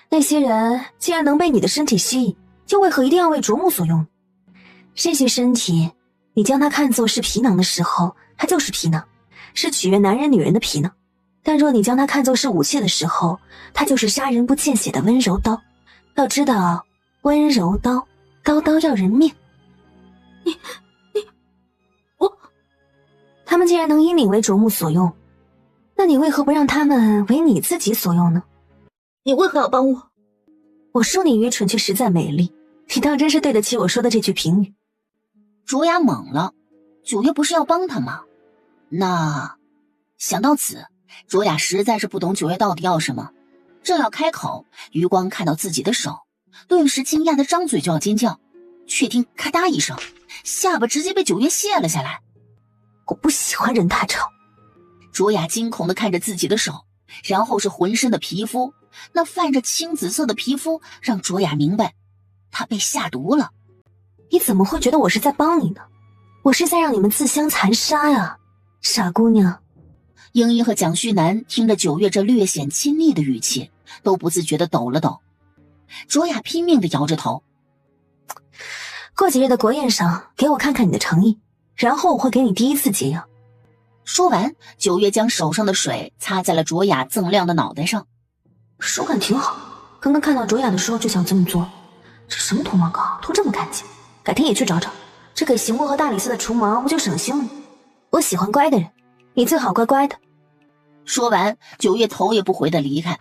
那些人既然能被你的身体吸引，又为何一定要为啄木所用？这些身体，你将它看作是皮囊的时候，它就是皮囊，是取悦男人女人的皮囊；但若你将它看作是武器的时候，它就是杀人不见血的温柔刀。要知道，温柔刀，刀刀要人命。我，他们既然能以你为啄木所用，那你为何不让他们为你自己所用呢？你为何要帮我？我说你愚蠢却实在美丽，你倒真是对得起我说的这句评语。卓雅懵了，九月不是要帮他吗？那想到此，卓雅实在是不懂九月到底要什么。正要开口，余光看到自己的手，顿时惊讶的张嘴就要尖叫，却听咔嗒一声，下巴直接被九月卸了下来。我不喜欢人太吵。卓雅惊恐地看着自己的手，然后是浑身的皮肤，那泛着青紫色的皮肤让卓雅明白，她被下毒了。你怎么会觉得我是在帮你呢？我是在让你们自相残杀呀，傻姑娘。英一和蒋旭南听着九月这略显亲昵的语气，都不自觉地抖了抖。卓雅拼命地摇着头。过几日的国宴上，给我看看你的诚意，然后我会给你第一次解药。说完，九月将手上的水擦在了卓雅锃亮的脑袋上。手感挺好，刚刚看到卓雅的时候就想这么做。这什么脱毛膏，涂这么干净，改天也去找找，这给邢墨和大理寺的除毛不就省心了吗？我喜欢乖的人，你最好乖乖的。说完，九月头也不回地离开。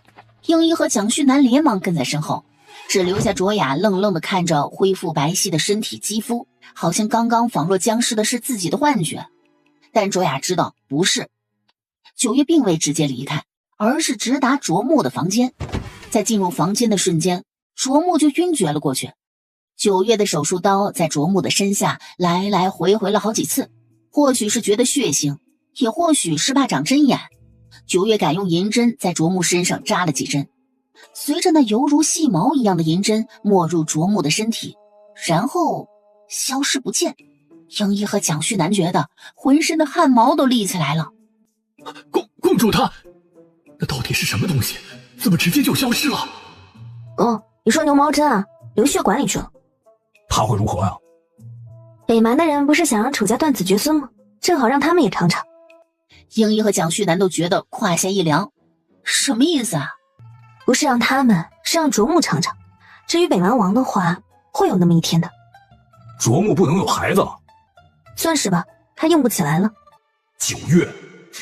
英一和蒋旭南连忙跟在身后，只留下卓雅愣愣地看着恢复白皙的身体肌肤，好像刚刚仿若僵尸的是自己的幻觉。但卓雅知道不是，九月并未直接离开，而是直达卓木的房间。在进入房间的瞬间，卓木就晕厥了过去。九月的手术刀在卓木的身下来来回回了好几次，或许是觉得血腥，也或许是怕长针眼。九月敢用银针在卓木身上扎了几针，随着那犹如细毛一样的银针没入卓木的身体，然后消失不见。英一和蒋旭南觉得浑身的汗毛都立起来了。公主她，那到底是什么东西？怎么直接就消失了？哦，你说牛毛针啊，流血管里去了。他会如何呀？北蛮的人不是想让楚家断子绝孙吗？正好让他们也尝尝。英一和蒋旭南都觉得胯下一凉，什么意思啊？不是让他们，是让卓木尝尝。至于北蛮王的话，会有那么一天的。卓木不能有孩子，算是吧，他硬不起来了。九月，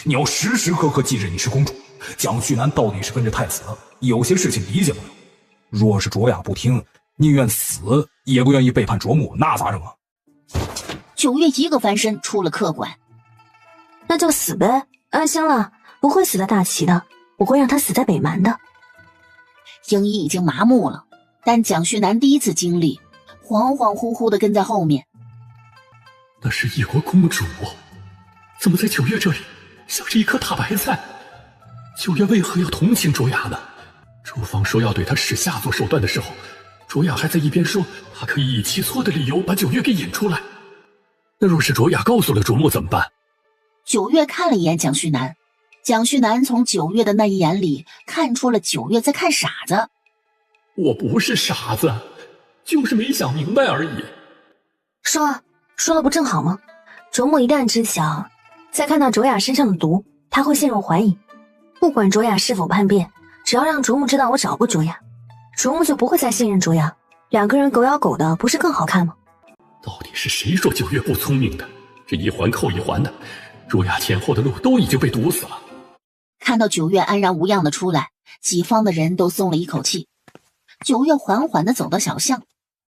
你要时时刻刻记着你是公主。蒋旭南到底是跟着太子，有些事情理解不了。若是卓雅不听，宁愿死也不愿意背叛卓木，那咋整啊？九月一个翻身出了客馆。那就死呗，安心了，不会死在大齐的，我会让他死在北蛮的。英一已经麻木了，但蒋旭南第一次经历，恍恍惚惚地跟在后面。那是一国公主，怎么在九月这里像是一颗大白菜？九月为何要同情卓雅呢？厨房说要对她使下作手段的时候，卓雅还在一边说她可以以其错的理由把九月给引出来。那若是卓雅告诉了卓木怎么办？九月看了一眼蒋旭南，蒋旭南从九月的那一眼里看出了九月在看傻子。我不是傻子，就是没想明白而已。说了不正好吗？卓木一旦知晓，再看到卓雅身上的毒，他会陷入怀疑。不管卓雅是否叛变，只要让卓木知道我找过卓雅，卓木就不会再信任卓雅。两个人狗咬狗的，不是更好看吗？到底是谁说九月不聪明的？这一环扣一环的，卓雅前后的路都已经被堵死了。看到九月安然无恙的出来，己方的人都松了一口气。九月缓缓地走到小巷，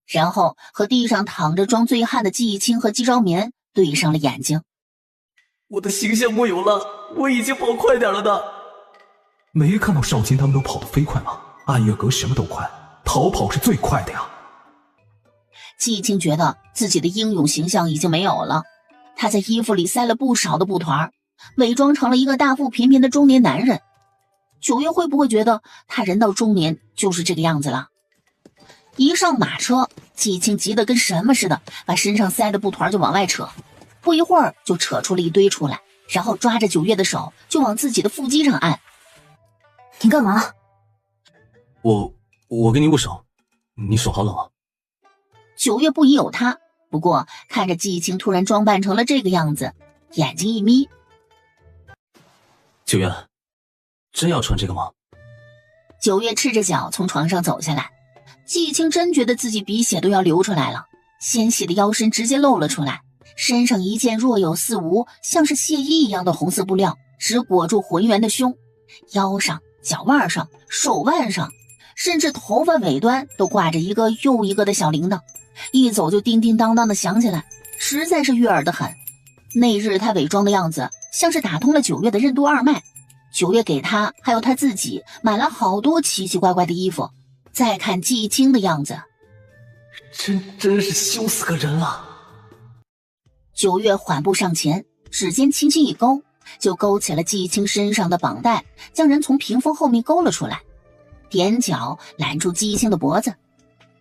然后和地上躺着装醉汉的季忆清和季昭眠对上了眼睛。我的形象没有了，我已经跑快点了的。没看到少卿他们都跑得飞快吗？暗月阁什么都快，逃跑是最快的呀。季忆清觉得自己的英勇形象已经没有了，他在衣服里塞了不少的布团，伪装成了一个大腹便便的中年男人。九月会不会觉得他人到中年就是这个样子了？一上马车，季忆清急得跟什么似的，把身上塞的布团就往外扯，不一会儿就扯出了一堆出来，然后抓着九月的手就往自己的腹肌上按。你干嘛？我给你握手，你手好冷啊。九月不疑有他，不过看着季青突然装扮成了这个样子，眼睛一眯。九月，真要穿这个吗？九月赤着脚从床上走下来，季青真觉得自己鼻血都要流出来了，纤细的腰身直接露了出来，身上一件若有似无像是亵衣一样的红色布料只裹住浑圆的胸，腰上、脚腕上、手腕上，甚至头发尾端都挂着一个又一个的小铃铛，一走就叮叮当当的响起来，实在是悦耳的很。那日他伪装的样子像是打通了九月的任督二脉，九月给他还有他自己买了好多奇奇怪怪的衣服。再看季青的样子，真是羞死个人了。九月缓步上前，指尖轻轻一勾，就勾起了季青身上的绑带，将人从屏风后面勾了出来，踮脚揽住季青的脖子。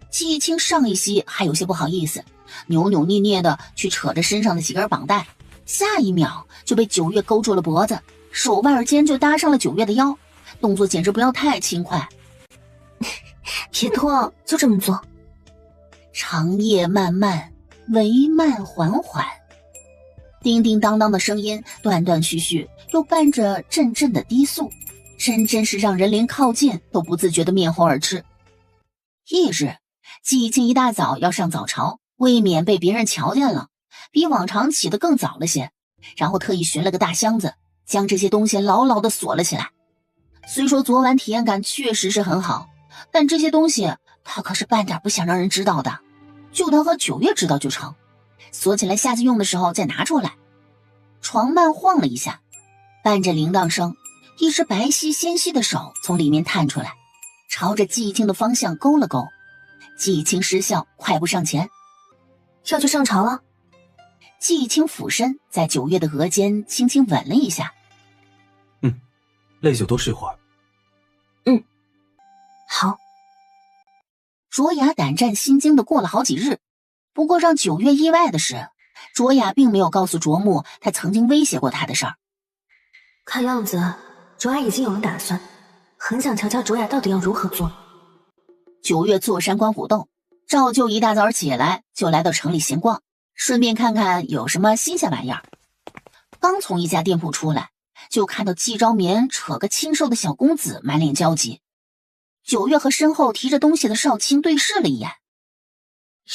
季青上一息还有些不好意思，扭扭捏捏的去扯着身上的几根绑带，下一秒就被九月勾住了脖子，手腕间就搭上了九月的腰，动作简直不要太轻快。别拖，就这么做。长夜漫漫，帷漫缓缓，叮叮当当的声音断断续续，又伴着阵阵的低诉，真是让人连靠近都不自觉的面红耳赤。翌日，季青一大早要上早朝，未免被别人瞧见了，比往常起得更早了些，然后特意寻了个大箱子，将这些东西牢牢地锁了起来。虽说昨晚体验感确实是很好，但这些东西他可是半点不想让人知道的，就他和九月知道就成，锁起来下次用的时候再拿出来。床幔晃了一下，伴着铃铛声，一只白皙纤细的手从里面探出来，朝着季青的方向勾了勾。季青失笑，快步上前。要去上朝了？季青俯身在九月的额间轻轻吻了一下。累就多睡会儿。好。卓雅胆战心惊的过了好几日，不过让九月意外的是，卓雅并没有告诉卓木他曾经威胁过他的事儿。看样子卓雅已经有了打算，很想瞧瞧卓雅到底要如何做。九月坐山观虎斗，照旧一大早起来就来到城里闲逛，顺便看看有什么新鲜玩意儿。刚从一家店铺出来，就看到季昭眠扯个清瘦的小公子满脸焦急。九月和身后提着东西的少卿对视了一眼，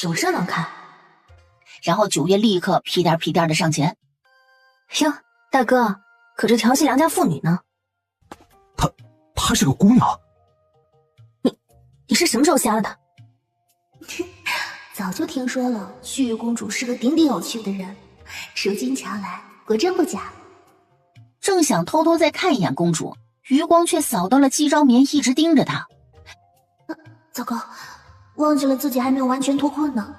有热闹看。然后九月立刻屁颠屁颠的上前。哟，大哥，可这调戏良家妇女呢？她是个姑娘。你是什么时候瞎了的？早就听说了，旭月公主是个顶顶有趣的人，如今瞧来果真不假。正想偷偷再看一眼公主，余光却扫到了季昭眠一直盯着她。糟糕，忘记了自己还没有完全脱困呢。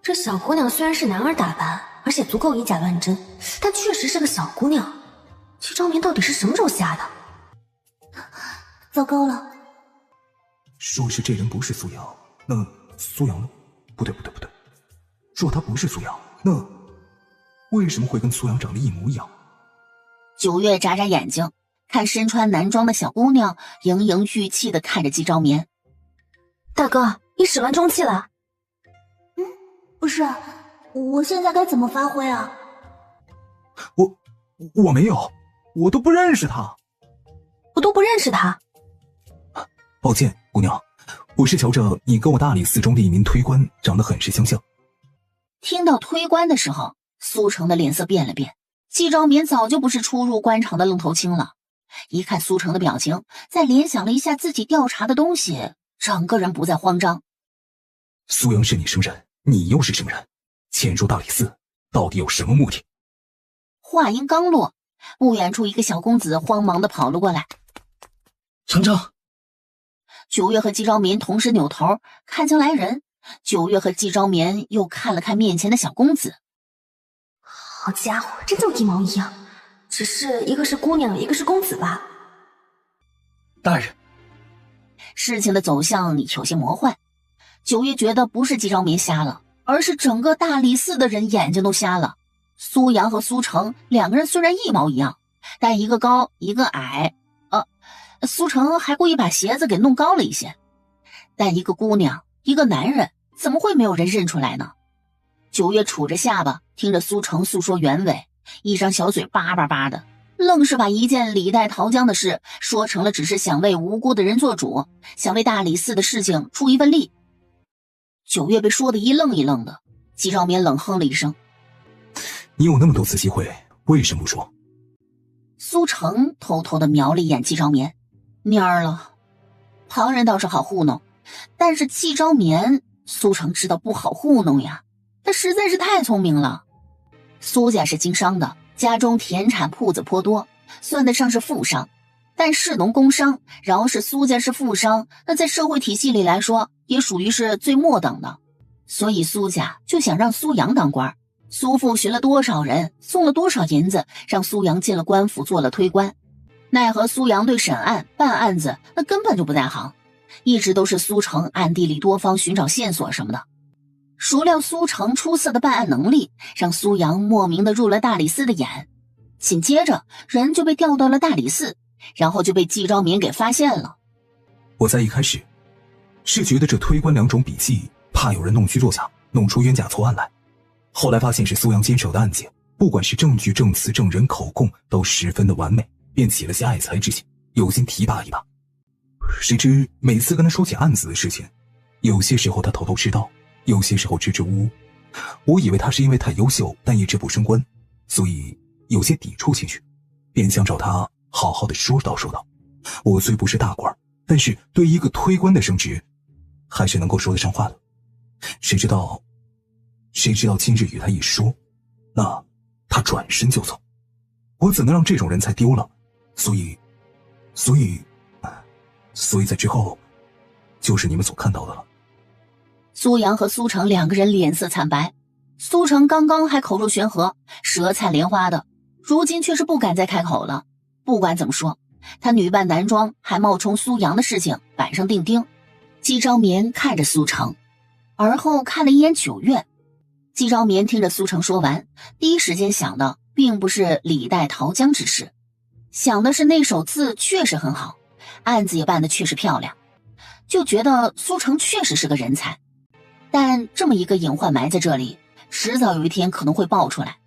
这小姑娘虽然是男儿打扮，而且足够以假乱真，但确实是个小姑娘。季昭眠到底是什么时候瞎的？糟糕了，说是这人不是苏阳，那苏阳呢？不对，若他不是苏阳，那为什么会跟苏阳长得一模一样？九月眨眨眼睛，看身穿男装的小姑娘盈盈欲泣地看着季昭眠。大哥，你始乱终弃了？不是，我现在该怎么发挥啊？我没有，我都不认识他。我都不认识他。抱歉，姑娘，我是瞧着你跟我大理寺中的一名推官长得很是相像。听到推官的时候，苏成的脸色变了变。季昭眠早就不是初入官场的愣头青了，一看苏成的表情，再联想了一下自己调查的东西，整个人不再慌张。苏阳是你什么人？你又是什么人？潜入大理寺，到底有什么目的？话音刚落，不远处一个小公子慌忙地跑了过来。程程。九月和季昭眠同时扭头看清来人，九月和季昭眠又看了看面前的小公子。好家伙，真就一毛一样，只是一个是姑娘，一个是公子吧。大人，事情的走向有些魔幻。九月觉得不是季昭眠瞎了，而是整个大理寺的人眼睛都瞎了。苏阳和苏成两个人虽然一毛一样，但一个高一个矮，苏成还故意把鞋子给弄高了一些。但一个姑娘，一个男人，怎么会没有人认出来呢？九月杵着下巴，听着苏成诉说原委，一张小嘴叭叭叭的，愣是把一件李代桃僵的事说成了只是想为无辜的人做主，想为大理寺的事情出一份力。九月被说得一愣一愣的，季兆眠冷哼了一声：“你有那么多次机会，为什么不说？”苏成偷偷地瞄了一眼季兆眠，蔫儿了。旁人倒是好糊弄，但是季兆眠，苏成知道不好糊弄呀，他实在是太聪明了。苏家是经商的，家中田产铺子颇多，算得上是富商，但士农工商，饶是苏家是富商，那在社会体系里来说，也属于是最末等的。所以苏家就想让苏阳当官，苏父寻了多少人，送了多少银子，让苏阳进了官府做了推官。奈何苏阳对审案办案子那根本就不在行，一直都是苏成暗地里多方寻找线索什么的。孰料苏成出色的办案能力，让苏阳莫名的入了大理寺的眼，紧接着人就被调到了大理寺，然后就被季昭民给发现了。我在一开始是觉得这推官2种笔记怕有人弄虚作假，弄出冤假错案来，后来发现是苏阳坚守的案件，不管是证据证词证人口供都十分的完美，便起了些爱才之心，有心提拔一把。谁知每次跟他说起案子的事情，有些时候他头头是道，有些时候支支吾吾。我以为他是因为太优秀但一直不升官，所以有些抵触情绪，便想找他好好的说道说道。我虽不是大官，但是对一个推官的升职还是能够说得上话的。谁知道今日与他一说，那他转身就走，我怎能让这种人才丢了？所以在之后就是你们所看到的了。苏阳和苏成两个人脸色惨白，苏成刚刚还口若悬河，舌灿莲花的，如今却是不敢再开口了。不管怎么说，他女扮男装还冒充苏阳的事情板上钉钉。季昭眠看着苏成，而后看了一眼九月。季昭眠听着苏成说完，第一时间想的并不是李代桃僵之事，想的是那手字确实很好，案子也办得确实漂亮，就觉得苏成确实是个人才。但这么一个隐患埋在这里，迟早有一天可能会爆出来。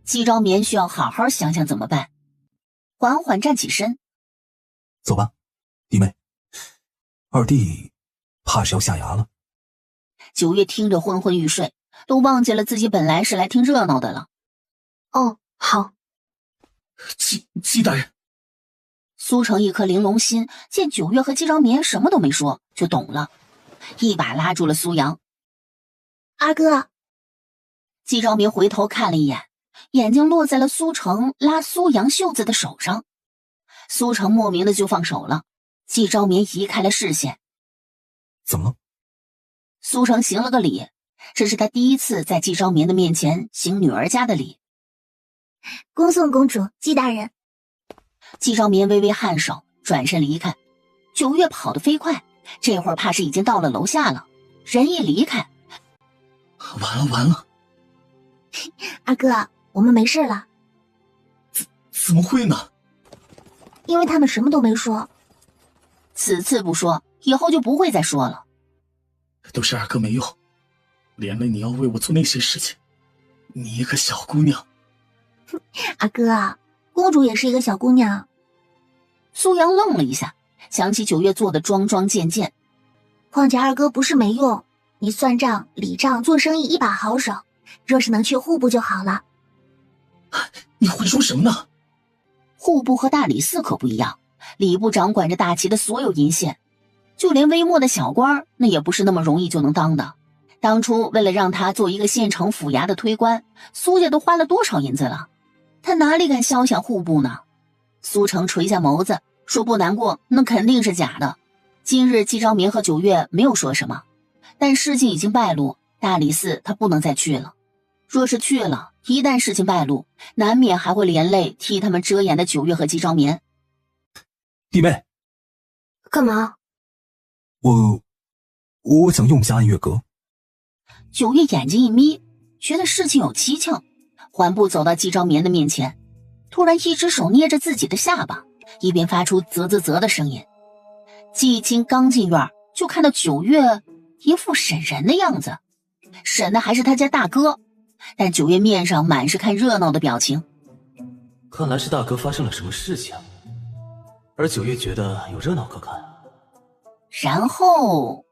季昭眠需要好好想想怎么办。缓缓站起身，走吧，弟妹，二弟怕是要下衙了。九月听着昏昏欲睡，都忘记了自己本来是来听热闹的了。哦，好。季大人。苏成一颗玲珑心，见九月和季昭眠什么都没说，就懂了，一把拉住了苏阳。二哥。季昭眠回头看了一眼，眼睛落在了苏成拉苏阳袖子的手上。苏成莫名的就放手了，季昭眠移开了视线。怎么了？苏成行了个礼，这是他第一次在季昭眠的面前行女儿家的礼。恭送公主，季大人。季昭眠微微颔首，转身离开。九月跑得飞快，这会儿怕是已经到了楼下了。人一离开，完了！二哥，我们没事了。怎么会呢？因为他们什么都没说。此次不说，以后就不会再说了。都是二哥没用，连累你要为我做那些事情。你一个小姑娘。二哥，公主也是一个小姑娘。苏阳愣了一下，想起九月做的桩桩件件。况且二哥不是没用，你算账理账做生意一把好手，若是能去户部就好了。你胡说什么呢？户部和大理寺可不一样，礼部掌管着大齐的所有银线，就连微末的小官那也不是那么容易就能当的。当初为了让他做一个县城府衙的推官，苏家都花了多少银子了，他哪里敢肖想户部呢？苏成垂下眸子说不难过那肯定是假的。今日季昭眠和九月没有说什么，但事情已经败露，大理寺他不能再去了。若是去了，一旦事情败露，难免还会连累替他们遮掩的九月和季昭眠。弟妹，干嘛？我想用下按月阁。九月眼睛一眯，觉得事情有蹊跷，缓步走到季昭眠的面前，突然一只手捏着自己的下巴，一边发出啧啧啧的声音。季青刚进院，就看到九月一副审人的样子，审的还是他家大哥，但九月面上满是看热闹的表情。看来是大哥发生了什么事情，而九月觉得有热闹可看。然后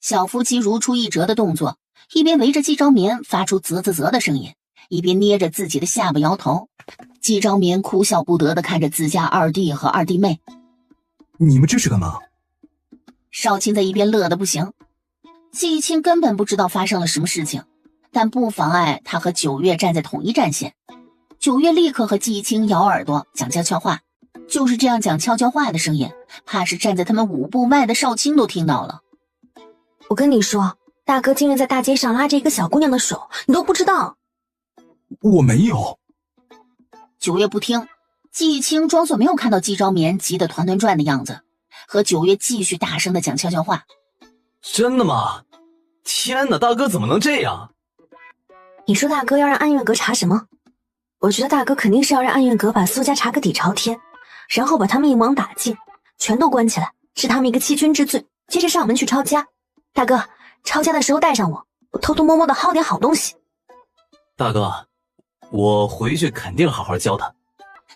小夫妻如出一辙的动作，一边围着季昭眠发出啧啧啧的声音，一边捏着自己的下巴摇头。季昭眠哭笑不得地看着自家二弟和二弟妹。你们这是干嘛？少卿在一边乐得不行。季青根本不知道发生了什么事情，但不妨碍他和九月站在统一战线。九月立刻和季青咬耳朵讲悄悄话，就是这样讲悄悄话的声音，怕是站在他们5步外的少卿都听到了。我跟你说，大哥竟然在大街上拉着一个小姑娘的手，你都不知道。我没有。九月不听，季青装作没有看到季昭眠急得团团转的样子，和九月继续大声的讲悄悄话。真的吗？天哪，大哥怎么能这样？你说大哥要让安院阁查什么？我觉得大哥肯定是要让安院阁把苏家查个底朝天，然后把他们一网打尽，全都关起来，是他们一个欺君之罪，接着上门去抄家。大哥，抄家的时候带上我，我偷偷摸摸的薅点好东西。大哥，我回去肯定好好教他。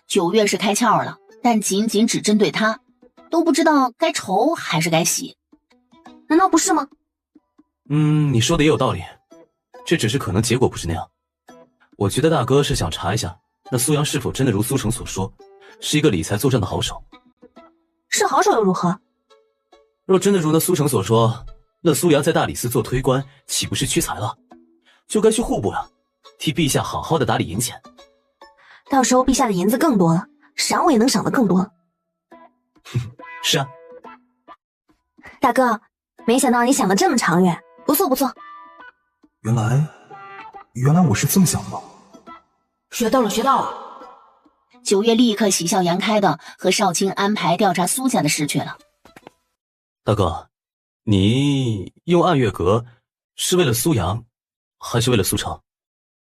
九月是开窍了，但仅仅只针对他，都不知道该愁还是该喜。难道不是吗？你说的也有道理，这只是可能结果不是那样。我觉得大哥是想查一下，那苏阳是否真的如苏成所说，是一个理财作战的好手。是好手又如何？若真的如那苏成所说，那苏阳在大理寺做推官，岂不是屈才了？就该去户部呀，替陛下好好的打理银钱。到时候陛下的银子更多了，赏我也能赏得更多。是啊。大哥，没想到你想得这么长远，不错不错。原来我是这么想的。学到了，学到了。九月立刻喜笑颜开的和少卿安排调查苏家的事去了。大哥，你用暗月阁是为了苏阳，还是为了苏成？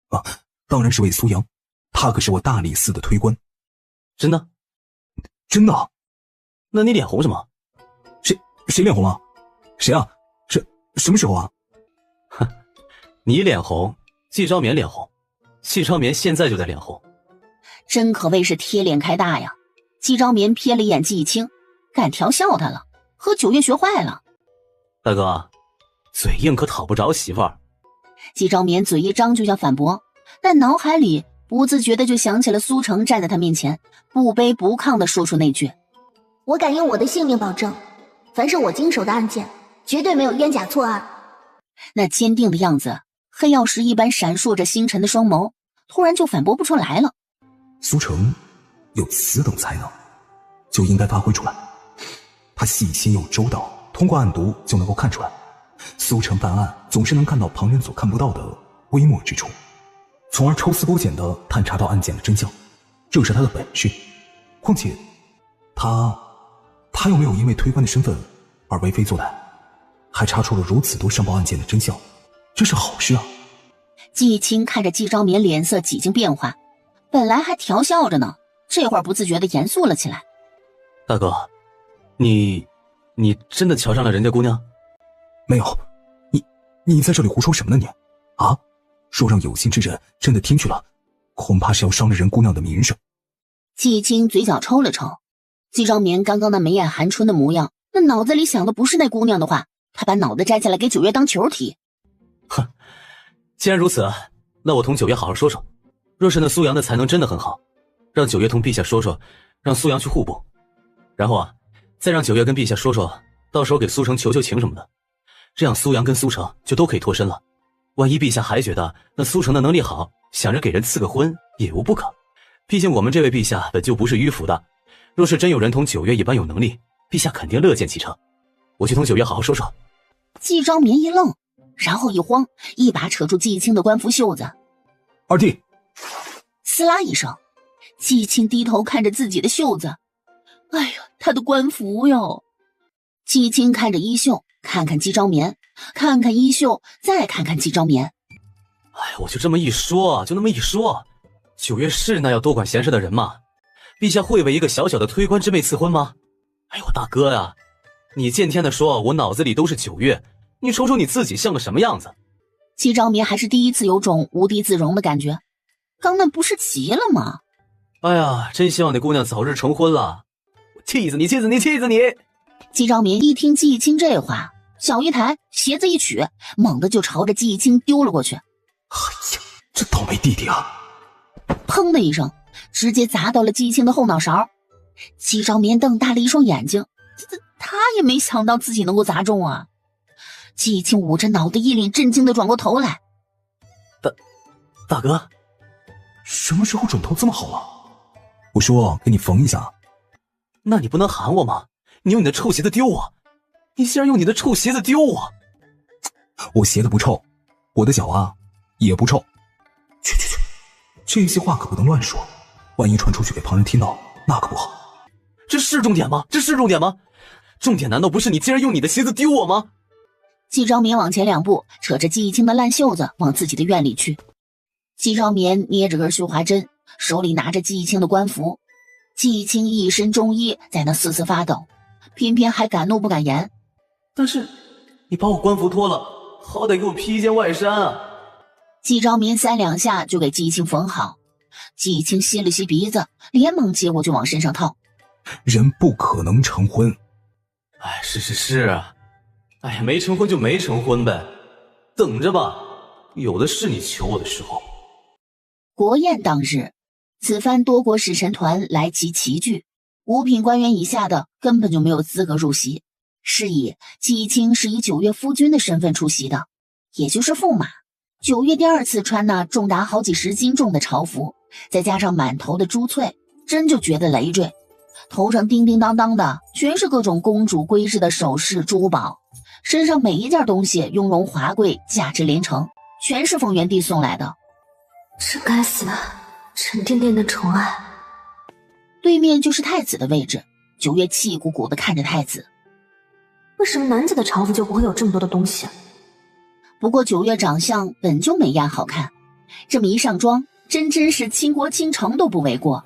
啊，当然是为苏阳，他可是我大理寺的推官。真的？真的。那你脸红什么？谁脸红了？谁啊？什么时候啊？哼，你脸红，季昭眠脸红，季昭眠现在就在脸红。真可谓是贴脸开大呀！季昭眠瞥了一眼季青，敢调笑他了，和九月学坏了。大哥，嘴硬可讨不着媳妇儿。季昭眠嘴一张就想反驳，但脑海里不自觉的就想起了苏成站在他面前，不卑不亢的说出那句：我敢用我的性命保证，凡是我经手的案件，绝对没有冤假错案。那坚定的样子，黑曜石一般闪烁着星辰的双眸，突然就反驳不出来了。苏成有此等才能，就应该发挥出来。他细心又周到，通过暗读就能够看出来，苏成办案总是能看到旁人所看不到的微末之处，从而抽丝剥茧地探查到案件的真相，这是他的本事。况且他又没有因为推官的身份而为非作歹，还查出了如此多上报案件的真相，这是好事啊。季青看着季昭眠脸色几经变化，本来还调笑着呢，这会儿不自觉地严肃了起来。大哥，你真的瞧上了人家姑娘？没有，你在这里胡说什么呢你？啊？若让有心之人真的听去了，恐怕是要伤了人姑娘的名声。季青嘴角抽了抽，季昭眠刚刚那眉眼含春的模样，那脑子里想的不是那姑娘的话，他把脑袋摘下来给九月当球踢。哼，既然如此，那我同九月好好说说。若是那苏阳的才能真的很好，让九月同陛下说说，让苏阳去户部，然后再让九月跟陛下说说，到时候给苏成求求情什么的，这样苏阳跟苏成就都可以脱身了。万一陛下还觉得那苏成的能力好，想着给人赐个婚也无不可。毕竟我们这位陛下本就不是迂腐的，若是真有人同九月一般有能力，陛下肯定乐见其成。我去同九月好好说说。季昭眠一愣，然后一慌，一把扯住季青的官服袖子。二弟！撕拉一声，季青低头看着自己的袖子，哎呀，他的官服哟！季青看着衣袖，看看季昭眠，看看衣袖，再看看季昭眠。哎，我就这么一说，就那么一说，九月是那要多管闲事的人吗？陛下会为一个小小的推官之妹赐婚吗？哎呦，大哥呀，你见天的说我脑子里都是九月，你瞅瞅你自己像个什么样子？季昭眠还是第一次有种无地自容的感觉，刚那不是急了吗？哎呀，真希望那姑娘早日成婚了，我气死你，气死你，气死你！季昭眠一听季忆清这话，脚一抬，鞋子一取，猛地就朝着季忆清丢了过去。哎呀，这倒霉弟弟啊！砰的一声，直接砸到了季忆清的后脑勺。季昭眠瞪大了一双眼睛，他也没想到自己能够砸中啊！季忆清捂着脑袋，一脸震惊地转过头来。大哥，什么时候准头这么好了？我说给你缝一下。那你不能喊我吗？你用你的臭鞋子丢我！你竟然用你的臭鞋子丢我！我鞋子不臭，我的脚啊也不臭。去，这些话可不能乱说，万一传出去给旁人听到，那可不好。这是重点吗？这是重点吗？重点难道不是你竟然用你的鞋子丢我吗？季昭眠往前2步，扯着季忆清的烂袖子往自己的院里去。季昭眠捏着根绣花针，手里拿着季忆清的官服。季忆清一身中衣，在那瑟瑟发抖，偏偏还敢怒不敢言。但是你把我官服脱了，好歹给我披一件外衫啊！季昭眠3两下就给季忆清缝好。季忆清吸了吸鼻子，连忙接过就往身上套。人不可能成婚。哎，是啊，哎呀，没成婚就没成婚呗，等着吧，有的是你求我的时候。国宴当日，此番多国使臣团来集齐聚，5品官员以下的根本就没有资格入席。是以季忆清是以九月夫君的身份出席的，也就是驸马。九月第2次穿那重达好几10斤重的朝服，再加上满头的珠翠，真就觉得累赘。头上叮叮当当的全是各种公主规制的首饰珠宝，身上每一件东西雍容华贵，价值连城，全是冯元帝送来的。这该死的沉甸甸的宠爱。对面就是太子的位置，九月气鼓鼓地看着太子。为什么男子的朝服就不会有这么多的东西？不过九月长相本就美艳好看，这么一上妆，真是倾国倾城都不为过，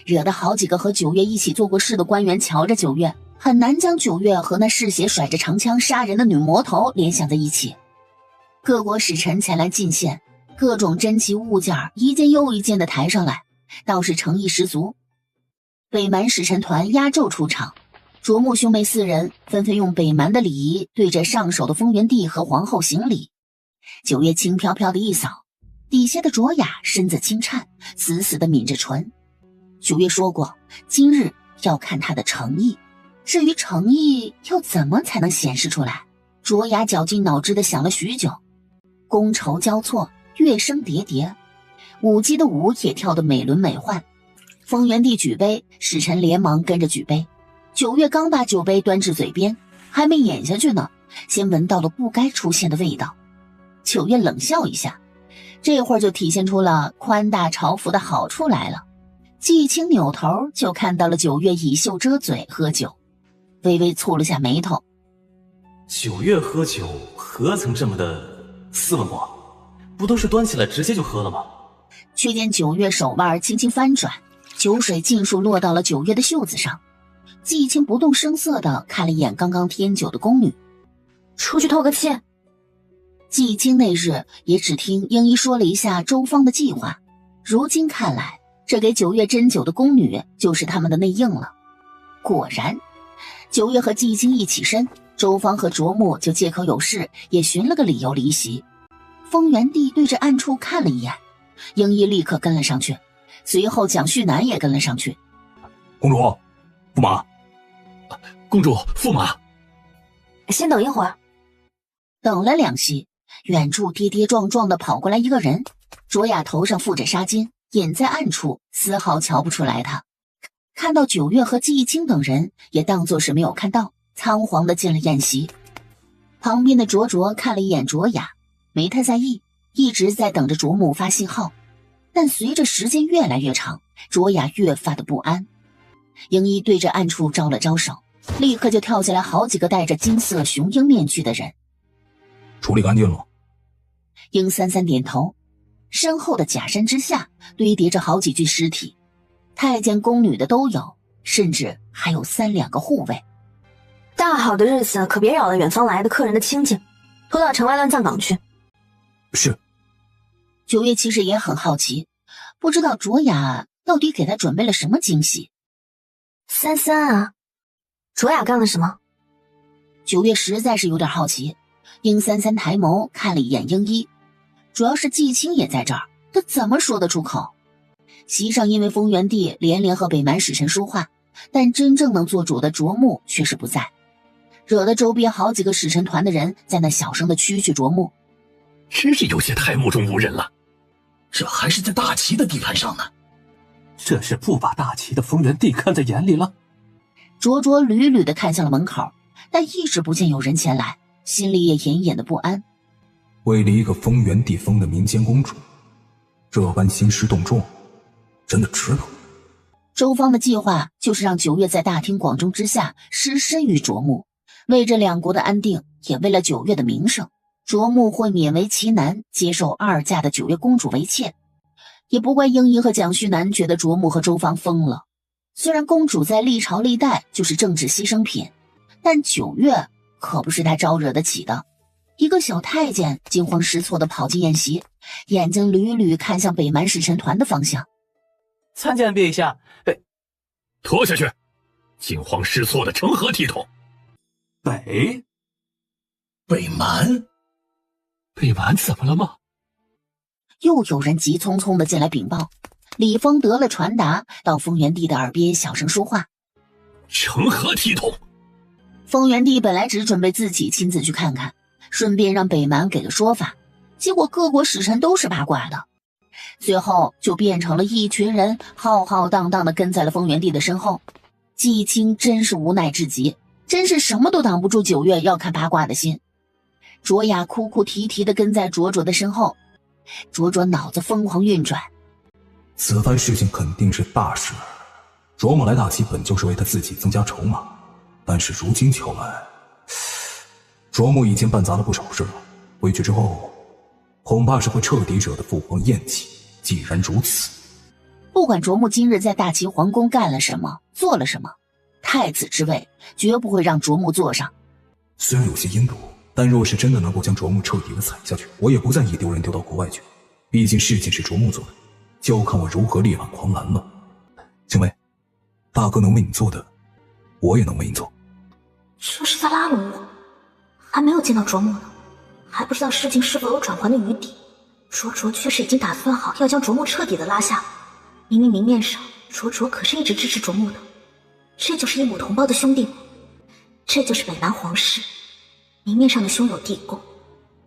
惹得好几个和九月一起做过事的官员瞧着九月，很难将九月和那嗜血甩着长枪杀人的女魔头联想在一起。各国使臣前来进献，各种珍奇物件一件又一件的抬上来，倒是诚意十足。北蛮使臣团压轴出场，卓木兄妹4人纷纷用北蛮的礼仪对着上首的丰元帝和皇后行礼。九月轻飘飘的一扫，底下的卓雅身子轻颤，死死地抿着唇。九月说过，今日要看他的诚意，至于诚意又怎么才能显示出来？卓雅绞尽脑汁地想了许久，觥筹交错，乐声叠叠，舞姬的舞也跳得美轮美奂。丰元帝举杯，使臣连忙跟着举杯。九月刚把酒杯端至嘴边，还没饮下去呢，先闻到了不该出现的味道。九月冷笑一下，这会儿就体现出了宽大朝服的好处来了。季忆清扭头就看到了九月以袖遮嘴喝酒，微微蹙了下眉头。九月喝酒何曾这么的斯文过？不都是端起来直接就喝了吗？却见九月手腕轻轻翻转，酒水尽数落到了九月的袖子上。季忆清不动声色地看了一眼刚刚添酒的宫女，出去透个气。季忆清那日也只听英姨说了一下周芳的计划，如今看来，这给九月斟酒的宫女就是他们的内应了。果然，九月和季忆清一起身，周芳和卓木就借口有事，也寻了个理由离席。丰元帝对着暗处看了一眼，英姨立刻跟了上去，随后蒋旭南也跟了上去。公主，驸马。公主，驸马。先等一会儿。等了2息，远处跌跌撞撞地跑过来一个人，卓雅头上附着纱巾，隐在暗处，丝毫瞧不出来他。看到九月和季忆清等人，也当作是没有看到，仓皇地进了宴席。旁边的卓卓看了一眼卓雅，没太在意，一直在等着卓木发信号。但随着时间越来越长，卓雅越发的不安。英一对着暗处招了招手，立刻就跳下来好几个戴着金色雄鹰面具的人。处理干净了。鹰三三点头，身后的假山之下堆叠着好几具尸体，太监宫女的都有，甚至还有3两个护卫。大好的日子可别扰了远方来的客人的清静，拖到城外乱葬岗去。是。九月其实也很好奇，不知道卓雅到底给他准备了什么惊喜。三三啊，卓雅干了什么？九月实在是有点好奇。殷三三抬眸看了一眼殷一，主要是季青也在这儿，他怎么说得出口？席上因为风元帝连连和北蛮使臣说话，但真正能做主的卓木却是不在，惹得周边好几个使臣团的人在那小声的蛐蛐卓木。真是有些太目中无人了，这还是在大齐的地盘上呢。这是不把大齐的风元帝看在眼里了。灼灼屡屡地看向了门口，但一直不见有人前来，心里也隐隐的不安。为了一个风元帝封的民间公主，这般兴师动众，真的值得。周方的计划就是让九月在大庭广众之下失身于卓木，为这两国的安定，也为了九月的名声，卓木会勉为其难接受二嫁的九月公主为妾。也不怪英仪和蒋旭南觉得卓木和周方疯了。虽然公主在历朝历代就是政治牺牲品，但九月可不是他招惹得起的。一个小太监惊慌失措地跑进宴席，眼睛屡屡看向北蛮使臣团的方向。参见陛下。拖下去！惊慌失措的成何体统？北蛮怎么了吗？又有人急匆匆地进来禀报。李丰得了传达，到丰元帝的耳边小声说话。成何体统？丰元帝本来只准备自己亲自去看看，顺便让北蛮给个说法，结果各国使臣都是八卦的，最后就变成了一群人浩浩荡荡地跟在了丰元帝的身后。季青真是无奈至极，真是什么都挡不住九月要看八卦的心。卓雅哭哭啼啼地跟在卓卓的身后，卓卓脑子疯狂运转。此番事情肯定是大事，卓木来大齐本就是为他自己增加筹码，但是如今瞧来，卓木已经办砸了不少事了。回去之后，恐怕是会彻底惹得父皇厌弃。既然如此，不管卓木今日在大齐皇宫干了什么，做了什么，太子之位绝不会让卓木坐上。虽然有些阴毒，但若是真的能够将卓木彻底的踩下去，我也不在意丢人丢到国外去。毕竟事情是卓木做的，就看我如何力挽狂澜了。青梅，大哥能为你做的，我也能为你做。这是在拉拢我，还没有见到卓木呢，还不知道事情是否有转圜的余地。卓卓却是已经打算好要将卓木彻底的拉下。明明明面上卓卓可是一直支持卓木的，这就是一母同胞的兄弟吗？这就是北蛮皇室。明面上的兄友弟恭，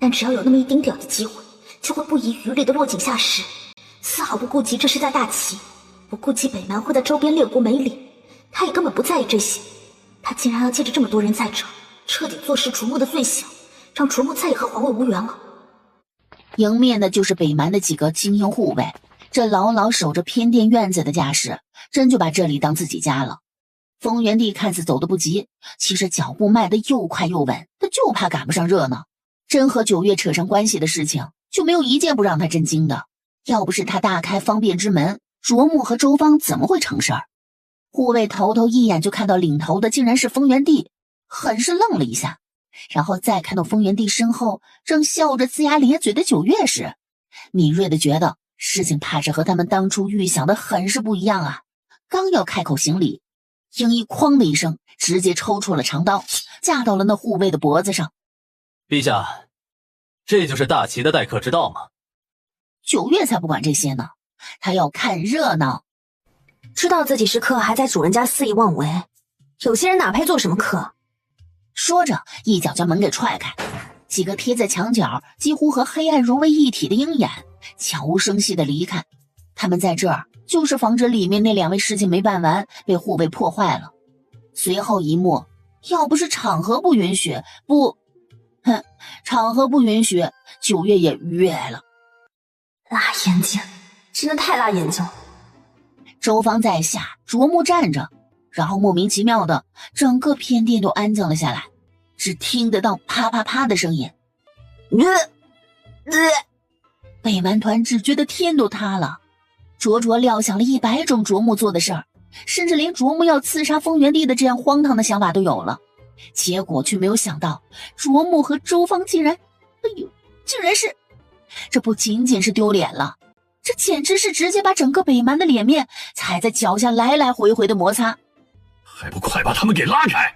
但只要有那么一丁点的机会，就会不遗余力的落井下石，丝毫不顾及这是在大齐，不顾及北蛮会在周边列国没理。他也根本不在意这些，他竟然要借着这么多人在这，彻底坐实卓木的罪行，让卓木再也和皇位无缘了。迎面的就是北蛮的几个精英护卫，这牢牢守着偏殿院子的架势，真就把这里当自己家了。丰元帝看似走得不急，其实脚步迈得又快又稳，他就怕赶不上热闹。真和九月扯上关系的事情，就没有一件不让他震惊的。要不是他大开方便之门，卓木和周芳怎么会成事儿？护卫头头一眼就看到领头的竟然是丰元帝，很是愣了一下，然后再看到丰元帝身后正笑着龇牙咧嘴的九月时，敏锐的觉得事情怕是和他们当初预想的很是不一样啊。刚要开口行礼，英一哐的一声直接抽出了长刀，架到了那护卫的脖子上。陛下，这就是大齐的待客之道吗？九月才不管这些呢，他要看热闹。知道自己是客，还在主人家肆意妄为，有些人哪配做什么客？说着一脚将门给踹开，几个贴在墙角几乎和黑暗融为一体的鹰眼悄无声息地离开。他们在这儿就是防止里面那两位事情没办完被护卫破坏了。随后一幕，要不是场合不允许，场合不允许，九月也约了。辣眼睛，真的太辣眼睛了。周芳在下，卓木站着，然后莫名其妙的，整个偏殿都安静了下来，只听得到啪啪啪的声音。北蛮团只觉得天都塌了。卓卓料想了100种卓木做的事儿，甚至连卓木要刺杀丰元帝的这样荒唐的想法都有了。结果却没有想到卓木和周芳竟然是，这不仅仅是丢脸了，这简直是直接把整个北蛮的脸面踩在脚下来来回回的摩擦。还不快把他们给拉开！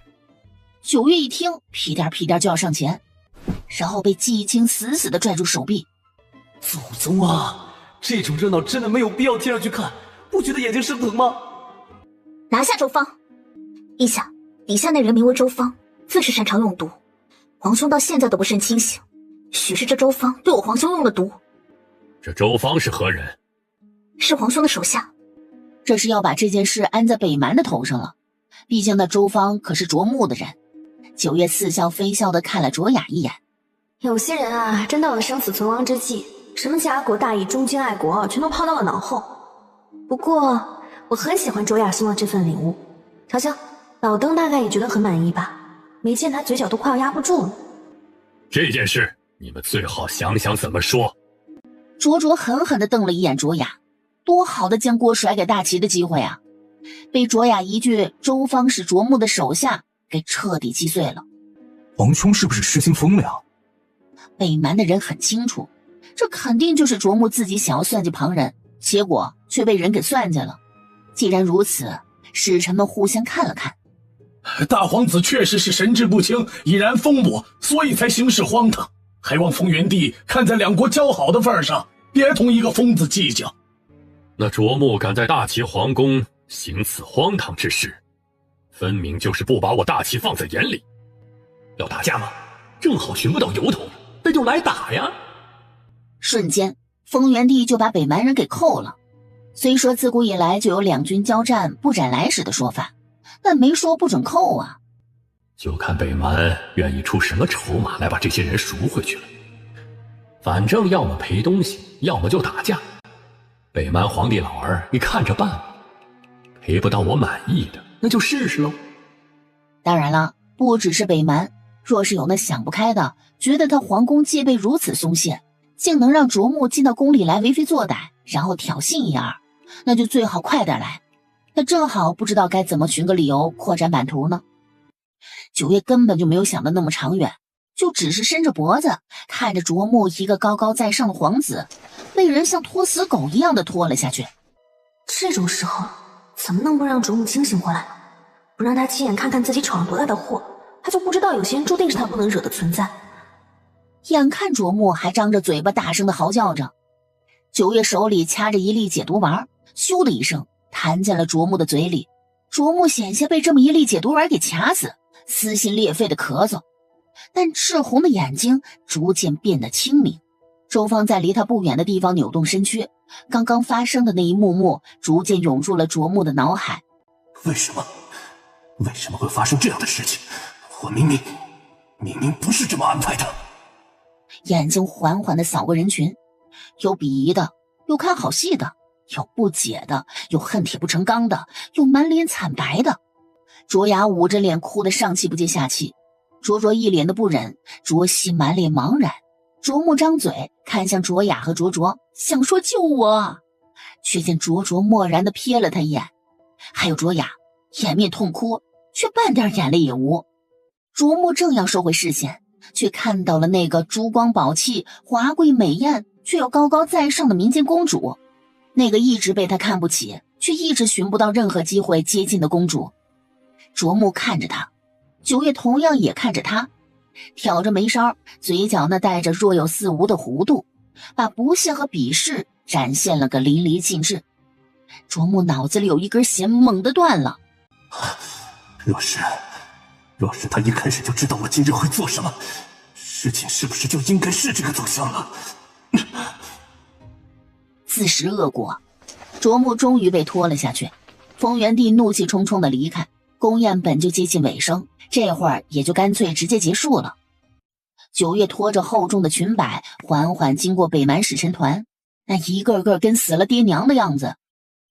九月一听，屁颠屁颠就要上前，然后被季青死死地拽住手臂。祖宗啊，这种热闹真的没有必要贴上去看，不觉得眼睛生疼吗？拿下周芳！陛下，底下那人名为周芳，自是擅长用毒，皇兄到现在都不甚清醒，许是这周芳对我皇兄用了毒。这周芳是何人？是皇兄的手下。这是要把这件事安在北蛮的头上了，毕竟那周芳可是卓木的人。九月似笑非笑地看了卓雅一眼。有些人啊，真到了生死存亡之际，什么家国大义、忠君爱国，全都抛到了脑后。不过，我很喜欢卓雅送的这份礼物。瞧瞧，老登大概也觉得很满意吧？没见他嘴角都快要压不住了。这件事，你们最好想想怎么说。卓卓狠狠地瞪了一眼卓雅，多好的将锅甩给大齐的机会啊！被卓雅一句“周芳是卓木的手下”给彻底击碎了。皇兄是不是失心疯了呀？北蛮的人很清楚，这肯定就是卓木自己想要算计旁人，结果却被人给算计了。既然如此，使臣们互相看了看。大皇子确实是神志不清，已然疯魔，所以才行事荒唐。还望封元帝看在两国交好的份上，别同一个疯子计较。那卓木敢在大齐皇宫行此荒唐之事，分明就是不把我大齐放在眼里。要打架吗？正好寻不到由头，那就来打呀！瞬间，封元帝就把北蛮人给扣了。虽说自古以来就有两军交战不斩来使的说法，但没说不准扣啊。就看北蛮愿意出什么筹码来把这些人赎回去了。反正要么赔东西，要么就打架。北蛮皇帝老儿，你看着办吧。赔不到我满意的，那就试试喽。当然了，不只是北蛮，若是有那想不开的，觉得他皇宫戒备如此松懈，竟能让卓木进到宫里来为非作歹，然后挑衅一二，那就最好快点来。他正好不知道该怎么寻个理由扩展版图呢。九月根本就没有想的那么长远，就只是伸着脖子看着卓木一个高高在上的皇子被人像拖死狗一样的拖了下去。这种时候怎么能不让卓木清醒过来呢？不让他亲眼看看自己闯了多大的祸，他就不知道有些人注定是他不能惹的存在。眼看卓木还张着嘴巴大声的嚎叫着，九月手里掐着一粒解毒丸，咻的一声弹进了卓木的嘴里。卓木险些被这么一粒解毒丸给卡死，撕心裂肺的咳嗽，但赤红的眼睛逐渐变得清明。周芳在离他不远的地方扭动身躯，刚刚发生的那一幕幕逐渐涌入了卓木的脑海。为什么会发生这样的事情？我明明不是这么安排的。眼睛缓缓地扫过人群，有鄙夷的，有看好戏的，有不解的，有恨铁不成钢的，有满脸惨白的。卓雅捂着脸哭得上气不接下气，卓卓一脸的不忍，卓西满脸茫然。卓木张嘴看向卓雅和卓卓，想说救我，却见卓卓漠然地瞥了他一眼，还有卓雅掩面痛哭，却半点眼泪也无。卓木正要收回视线，却看到了那个珠光宝气、华贵美艳却又高高在上的民间公主，那个一直被他看不起却一直寻不到任何机会接近的公主。卓木看着他，九月同样也看着他，挑着眉梢，嘴角那带着若有似无的弧度，把不屑和鄙视展现了个淋漓尽致。卓木脑子里有一根弦猛地断了。若是他一开始就知道我今日会做什么，事情是不是就应该是这个走向了？自食恶果，卓木终于被拖了下去。封元帝怒气冲冲地离开，宫宴本就接近尾声，这会儿也就干脆直接结束了。九月拖着厚重的裙摆缓缓经过北蛮使臣团，那一个个跟死了爹娘的样子。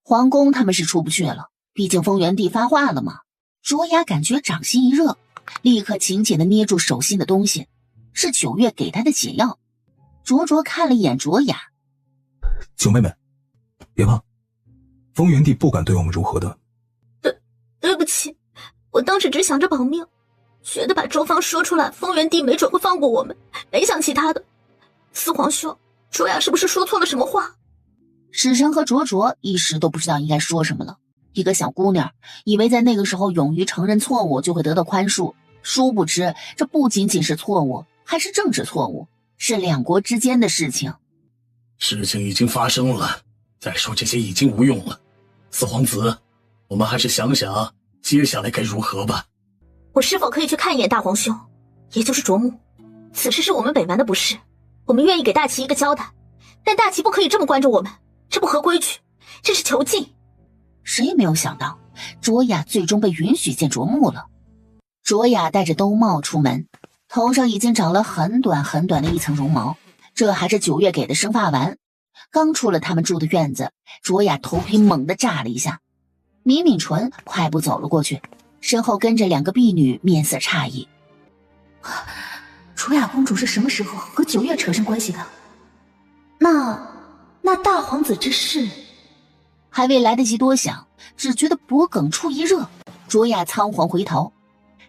皇宫他们是出不去了，毕竟封元帝发话了嘛。卓雅感觉掌心一热，立刻紧紧地捏住手心的东西，是九月给他的解药。卓卓看了一眼卓雅，九妹妹别怕，封元帝不敢对我们如何的。对不起，我当时只想着保命，觉得把周芳说出来，风原帝没准会放过我们，没想其他的。四皇兄，卓雅是不是说错了什么话？史晨和卓卓一时都不知道应该说什么了。一个小姑娘以为在那个时候勇于承认错误就会得到宽恕，殊不知这不仅仅是错误，还是政治错误，是两国之间的事情。事情已经发生了，再说这些已经无用了。四皇子，我们还是想想接下来该如何吧。我是否可以去看一眼大皇兄，也就是卓木？此事是我们北蛮的不是，我们愿意给大齐一个交代，但大齐不可以这么关着我们，这不合规矩，这是囚禁。谁也没有想到，卓雅最终被允许见卓木了。卓雅戴着兜帽出门，头上已经长了很短很短的一层绒毛，这还是9月给的生发丸。刚出了他们住的院子，卓雅头皮猛地炸了一下。抿抿唇，快步走了过去，身后跟着2个婢女，面色诧异。卓雅公主是什么时候和9月扯上关系的？那大皇子之事……还未来得及多想，只觉得脖梗处一热，卓雅仓皇回头，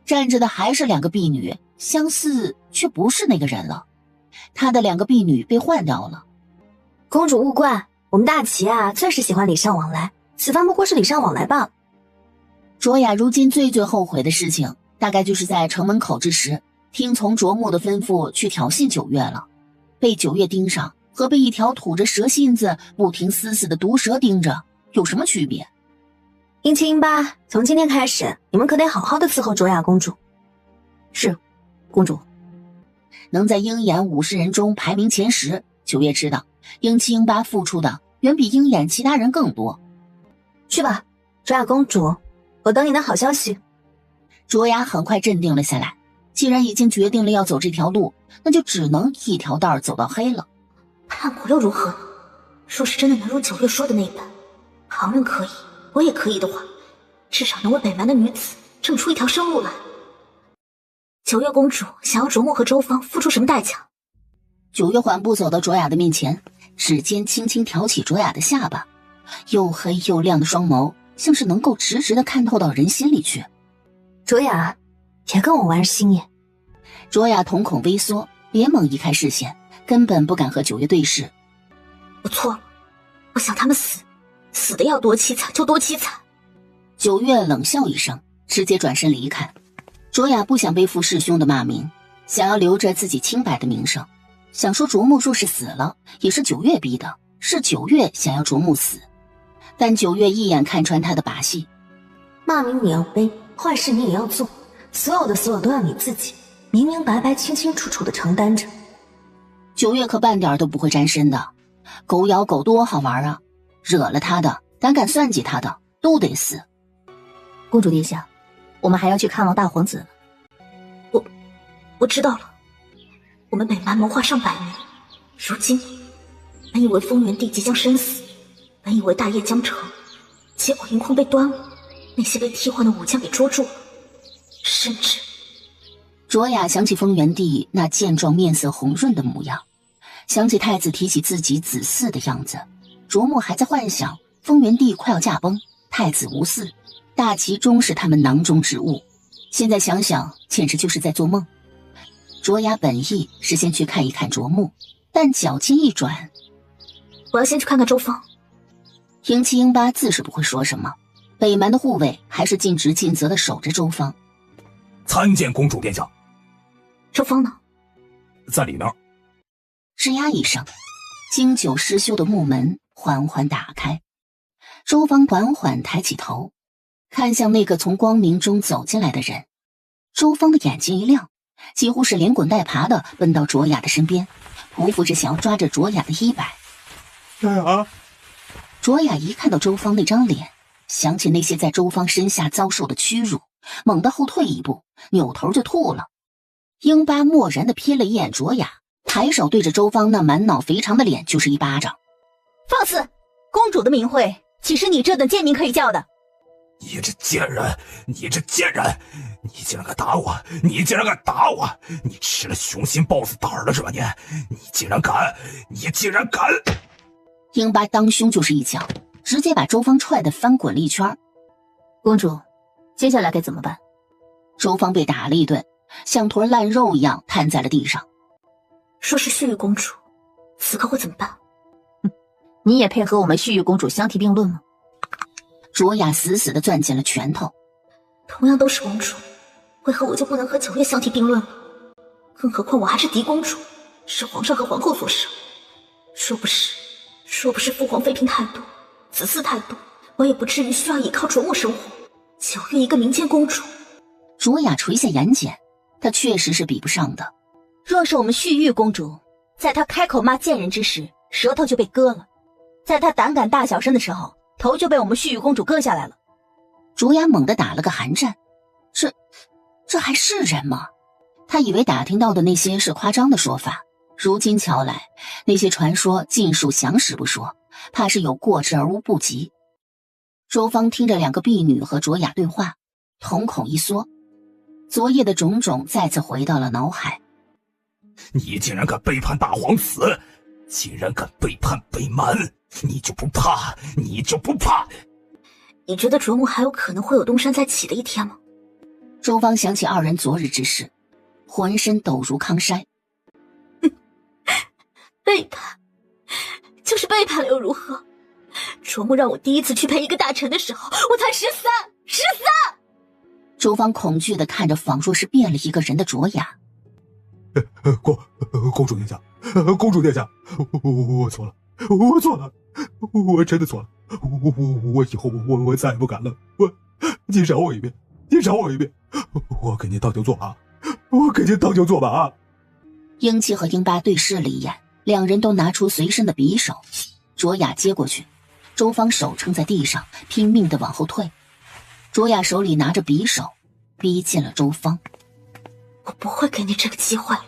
站着的还是2个婢女，相似却不是那个人了。她的2个婢女被换掉了。公主勿怪，我们大齐啊，最是喜欢礼尚往来，此番不过是礼尚往来罢了。卓雅如今最后悔的事情，大概就是在城门口之时，听从卓木的吩咐去挑衅9月了，被9月盯上，和被一条吐着蛇信子、不停嘶嘶的毒蛇盯着有什么区别？英七英八，从今天开始，你们可得好好的伺候卓雅公主。是，公主。能在鹰眼50人中排名前10，9月知道英七英八付出的远比鹰眼其他人更多。去吧，卓雅公主，我等你的好消息。卓雅很快镇定了下来，既然已经决定了要走这条路，那就只能一条道走到黑了。叛国又如何？若是真的能如9月说的那般，旁人可以，我也可以的话，至少能为北蛮的女子挣出一条生路来。9月公主想要卓木和周芳付出什么代价？9月缓步走到卓雅的面前，指尖轻轻挑起卓雅的下巴，又黑又亮的双眸像是能够直直的看透到人心里去。卓雅，别跟我玩心眼。卓雅瞳孔微缩，连忙移开视线，根本不敢和9月对视。我错了，我想他们死的要多凄惨就多凄惨。9月冷笑一声，直接转身离开。卓雅不想背负师兄的骂名，想要留着自己清白的名声。想说卓木若是死了，也是9月逼的，是9月想要卓木死。但9月一眼看穿他的把戏，骂名你要背，坏事你也要做，所有都要你自己明明白白、清清楚楚的承担着。9月可半点都不会沾身的，狗咬狗多好玩啊！惹了他的，胆敢算计他的，都得死。公主殿下，我们还要去看望大皇子。我知道了，我们北蛮谋划上百年，如今本以为风原帝即将身死，本以为大业将成，结果营空被端了，那些被替换的武将给捉住了，甚至……卓雅想起风原帝那健壮面色红润的模样，想起太子提起自己子嗣的样子，卓木还在幻想风原帝快要驾崩，太子无嗣，大齐终是他们囊中之物。现在想想，简直就是在做梦。卓雅本意是先去看一看卓木，但脚筋一转，我要先去看看周芳。英七英八自是不会说什么，北蛮的护卫还是尽职尽责地守着周芳。参见公主殿下。周芳呢？在里面。吱呀一声，经久失修的木门缓缓打开，周芳缓缓抬起头，看向那个从光明中走进来的人。周芳的眼睛一亮，几乎是连滚带爬的奔到卓雅的身边，匍匐着想要抓着卓雅的衣摆。卓雅一看到周芳那张脸，想起那些在周芳身下遭受的屈辱，猛地后退一步，扭头就吐了。英八漠然地瞥了一眼卓雅，抬手对着周芳那满脑肥肠的脸就是一巴掌。放肆！公主的名讳岂是你这等贱民可以叫的？你这贱人，你这贱人，你竟然敢打我！你竟然敢打我！你吃了雄心豹子胆了是吧你？你竟然敢！你竟然敢！英八当胸就是一脚，直接把周芳踹得翻滚了一圈。公主，接下来该怎么办？周芳被打了一顿，像坨烂肉一样瘫在了地上。说是絮玉公主，此刻会怎么办？你也配合我们絮玉公主相提并论吗？卓雅死死地攥紧了拳头。同样都是公主，为何我就不能和九月相提并论了？更何况我还是嫡公主，是皇上和皇后所生。若不是父皇妃嫔太多，子嗣太多，我也不至于需要依靠卓木生活。九月一个民间公主。卓雅垂下眼睑，她确实是比不上的。若是我们絮玉公主，在她开口骂贱人之时，舌头就被割了；在她胆敢大小声的时候，头就被我们絮玉公主割下来了。卓雅猛地打了个寒战，这还是人吗？他以为打听到的那些是夸张的说法，如今瞧来，那些传说尽数详实不说，怕是有过之而无不及。周芳听着两个婢女和卓雅对话，瞳孔一缩，昨夜的种种再次回到了脑海。你竟然敢背叛大皇子，竟然敢背叛北蛮，你就不怕？你就不怕？你觉得卓木还有可能会有东山再起的一天吗？周芳想起二人昨日之事，浑身抖如康筛。背叛就是背叛了又如何？卓木让我第一次去陪一个大臣的时候，我才13。周芳恐惧地看着仿若是变了一个人的卓雅。公主殿下，公主殿下，我错了，我真的错了，我以后我再也不敢了，您饶我一遍，我给您当牛做马，英七和英八对视了一眼，两人都拿出随身的匕首。卓雅接过去，周芳手撑在地上，拼命地往后退。卓雅手里拿着匕首，逼近了周芳。我不会给你这个机会了。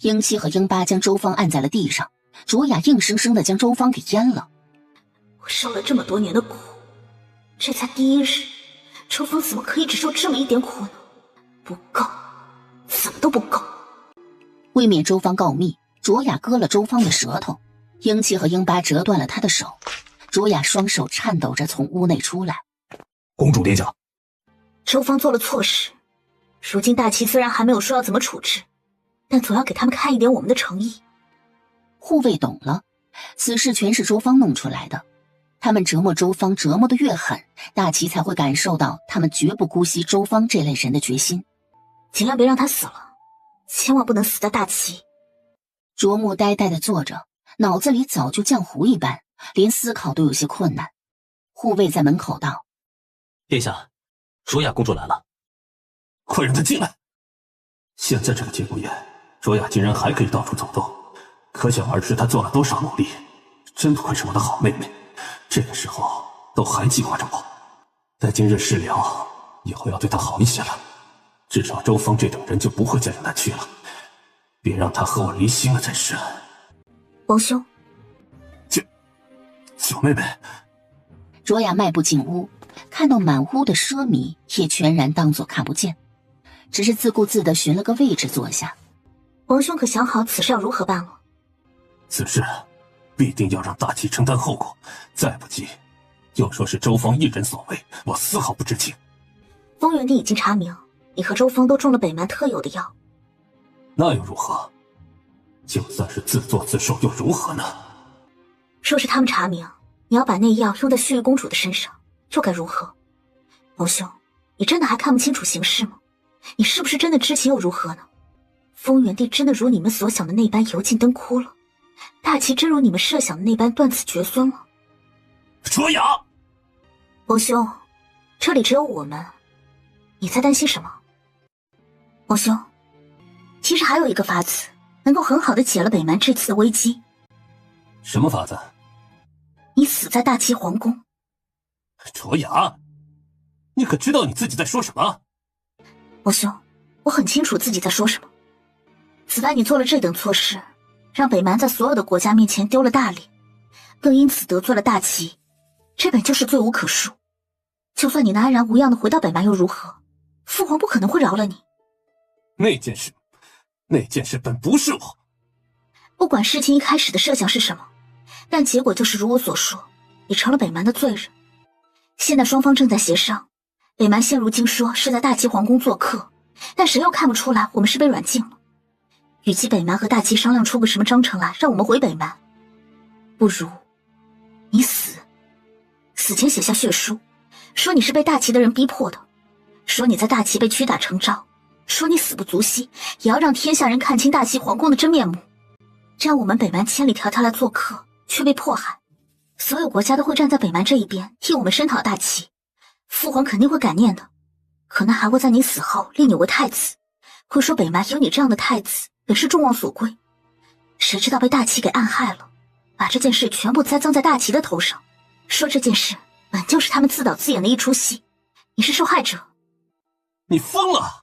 英七和英八将周芳按在了地上，卓雅硬生生地将周芳给淹了。我受了这么多年的苦，这才第一日，周芳怎么可以只受这么一点苦呢？不够，怎么都不够。为免周芳告密，卓雅割了周芳的舌头，英七和英八折断了她的手。卓雅双手颤抖着从屋内出来。公主殿下，周芳做了错事，如今大齐虽然还没有说要怎么处置，但总要给他们看一点我们的诚意。护卫懂了，此事全是周芳弄出来的。他们折磨周芳折磨得越狠，大齐才会感受到他们绝不姑息周芳这类人的决心。尽量别让他死了，千万不能死在大齐。卓木呆呆地坐着，脑子里早就浆糊一般，连思考都有些困难。护卫在门口道：殿下，卓雅公主来了。快让她进来。现在这个节骨眼，卓雅竟然还可以到处走动，可想而知她做了多少努力。真不愧是我的好妹妹，这个时候都还记挂着我。待今日事了，以后要对她好一些了，至少周芳这等人就不会再让她去了，别让她和我离心了才是。王兄，小妹妹。卓雅迈步进屋，看到满屋的奢靡，也全然当作看不见，只是自顾自地寻了个位置坐下。王兄可想好此事要如何办了？此事必定要让大齐承担后果，再不济又说是周芳一人所为，我丝毫不知情。风元帝已经查明，你和周芳都中了北蛮特有的药。那又如何？就算是自作自受又如何呢？若是他们查明你要把那药用在絮玉公主的身上，又该如何？王兄，你真的还看不清楚形势吗？你是不是真的知情又如何呢？风元帝真的如你们所想的那般油尽灯枯了，大齐真如你们设想的那般断子绝孙了。卓雅，王兄，这里只有我们，你在担心什么？王兄，其实还有一个法子能够很好的解了北蛮这次的危机。什么法子？你死在大齐皇宫。卓雅，你可知道你自己在说什么？王兄，我很清楚自己在说什么。此外，你做了这等错事，让北蛮在所有的国家面前丢了大脸，更因此得罪了大齐，这本就是罪无可恕。就算你能安然无恙的回到北蛮又如何？父皇不可能会饶了你。那件事本不是我。不管事情一开始的设想是什么，但结果就是如我所说，你成了北蛮的罪人。现在双方正在协商，北蛮现如今说是在大齐皇宫做客，但谁又看不出来我们是被软禁了？与其北蛮和大齐商量出个什么章程来让我们回北蛮，不如你死前写下血书，说你是被大齐的人逼迫的，说你在大齐被屈打成招，说你死不足惜，也要让天下人看清大齐皇宫的真面目。这样我们北蛮千里迢迢来做客，却被迫害，所有国家都会站在北蛮这一边，替我们声讨大齐。父皇肯定会感念的，可能还会在你死后立你为太子，会说北蛮有你这样的太子本是众望所归。谁知道被大齐给暗害了，把这件事全部栽赃在大齐的头上，说这件事本就是他们自导自演的一出戏，你是受害者。你疯了！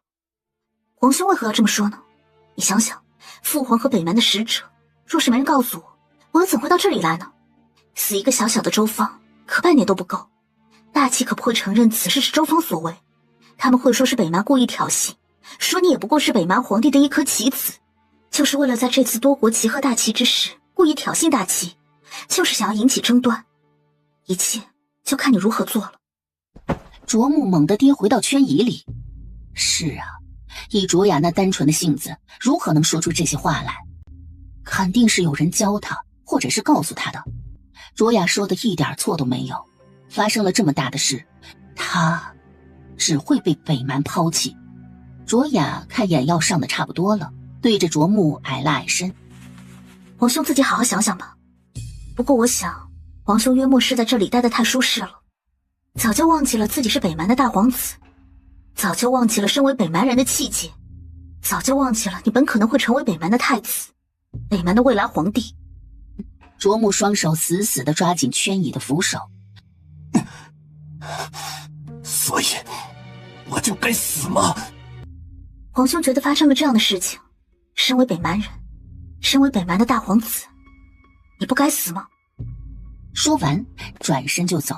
皇兄为何要这么说呢？你想想，父皇和北蛮的使者，若是没人告诉我，我又怎会到这里来呢？死一个小小的周芳，可半年都不够。大齐可不会承认此事是周芳所为，他们会说是北蛮故意挑衅，说你也不过是北蛮皇帝的一颗棋子，就是为了在这次多国齐和大齐之时故意挑衅大齐，就是想要引起争端。一切就看你如何做了。卓木猛地跌回到圈椅里。是啊，以卓雅那单纯的性子，如何能说出这些话来？肯定是有人教他，或者是告诉他的。卓雅说的一点错都没有。发生了这么大的事，他只会被北蛮抛弃。卓雅看眼药上的差不多了，对着卓木矮了矮身。皇兄自己好好想想吧。不过我想，皇兄约莫是在这里待得太舒适了，早就忘记了自己是北蛮的大皇子，早就忘记了身为北蛮人的气节，早就忘记了你本可能会成为北蛮的太子，北蛮的未来皇帝。卓木双手死死地抓紧圈椅的扶手。所以我就该死吗？皇兄觉得发生了这样的事情，身为北蛮人，身为北蛮的大皇子，你不该死吗？说完转身就走。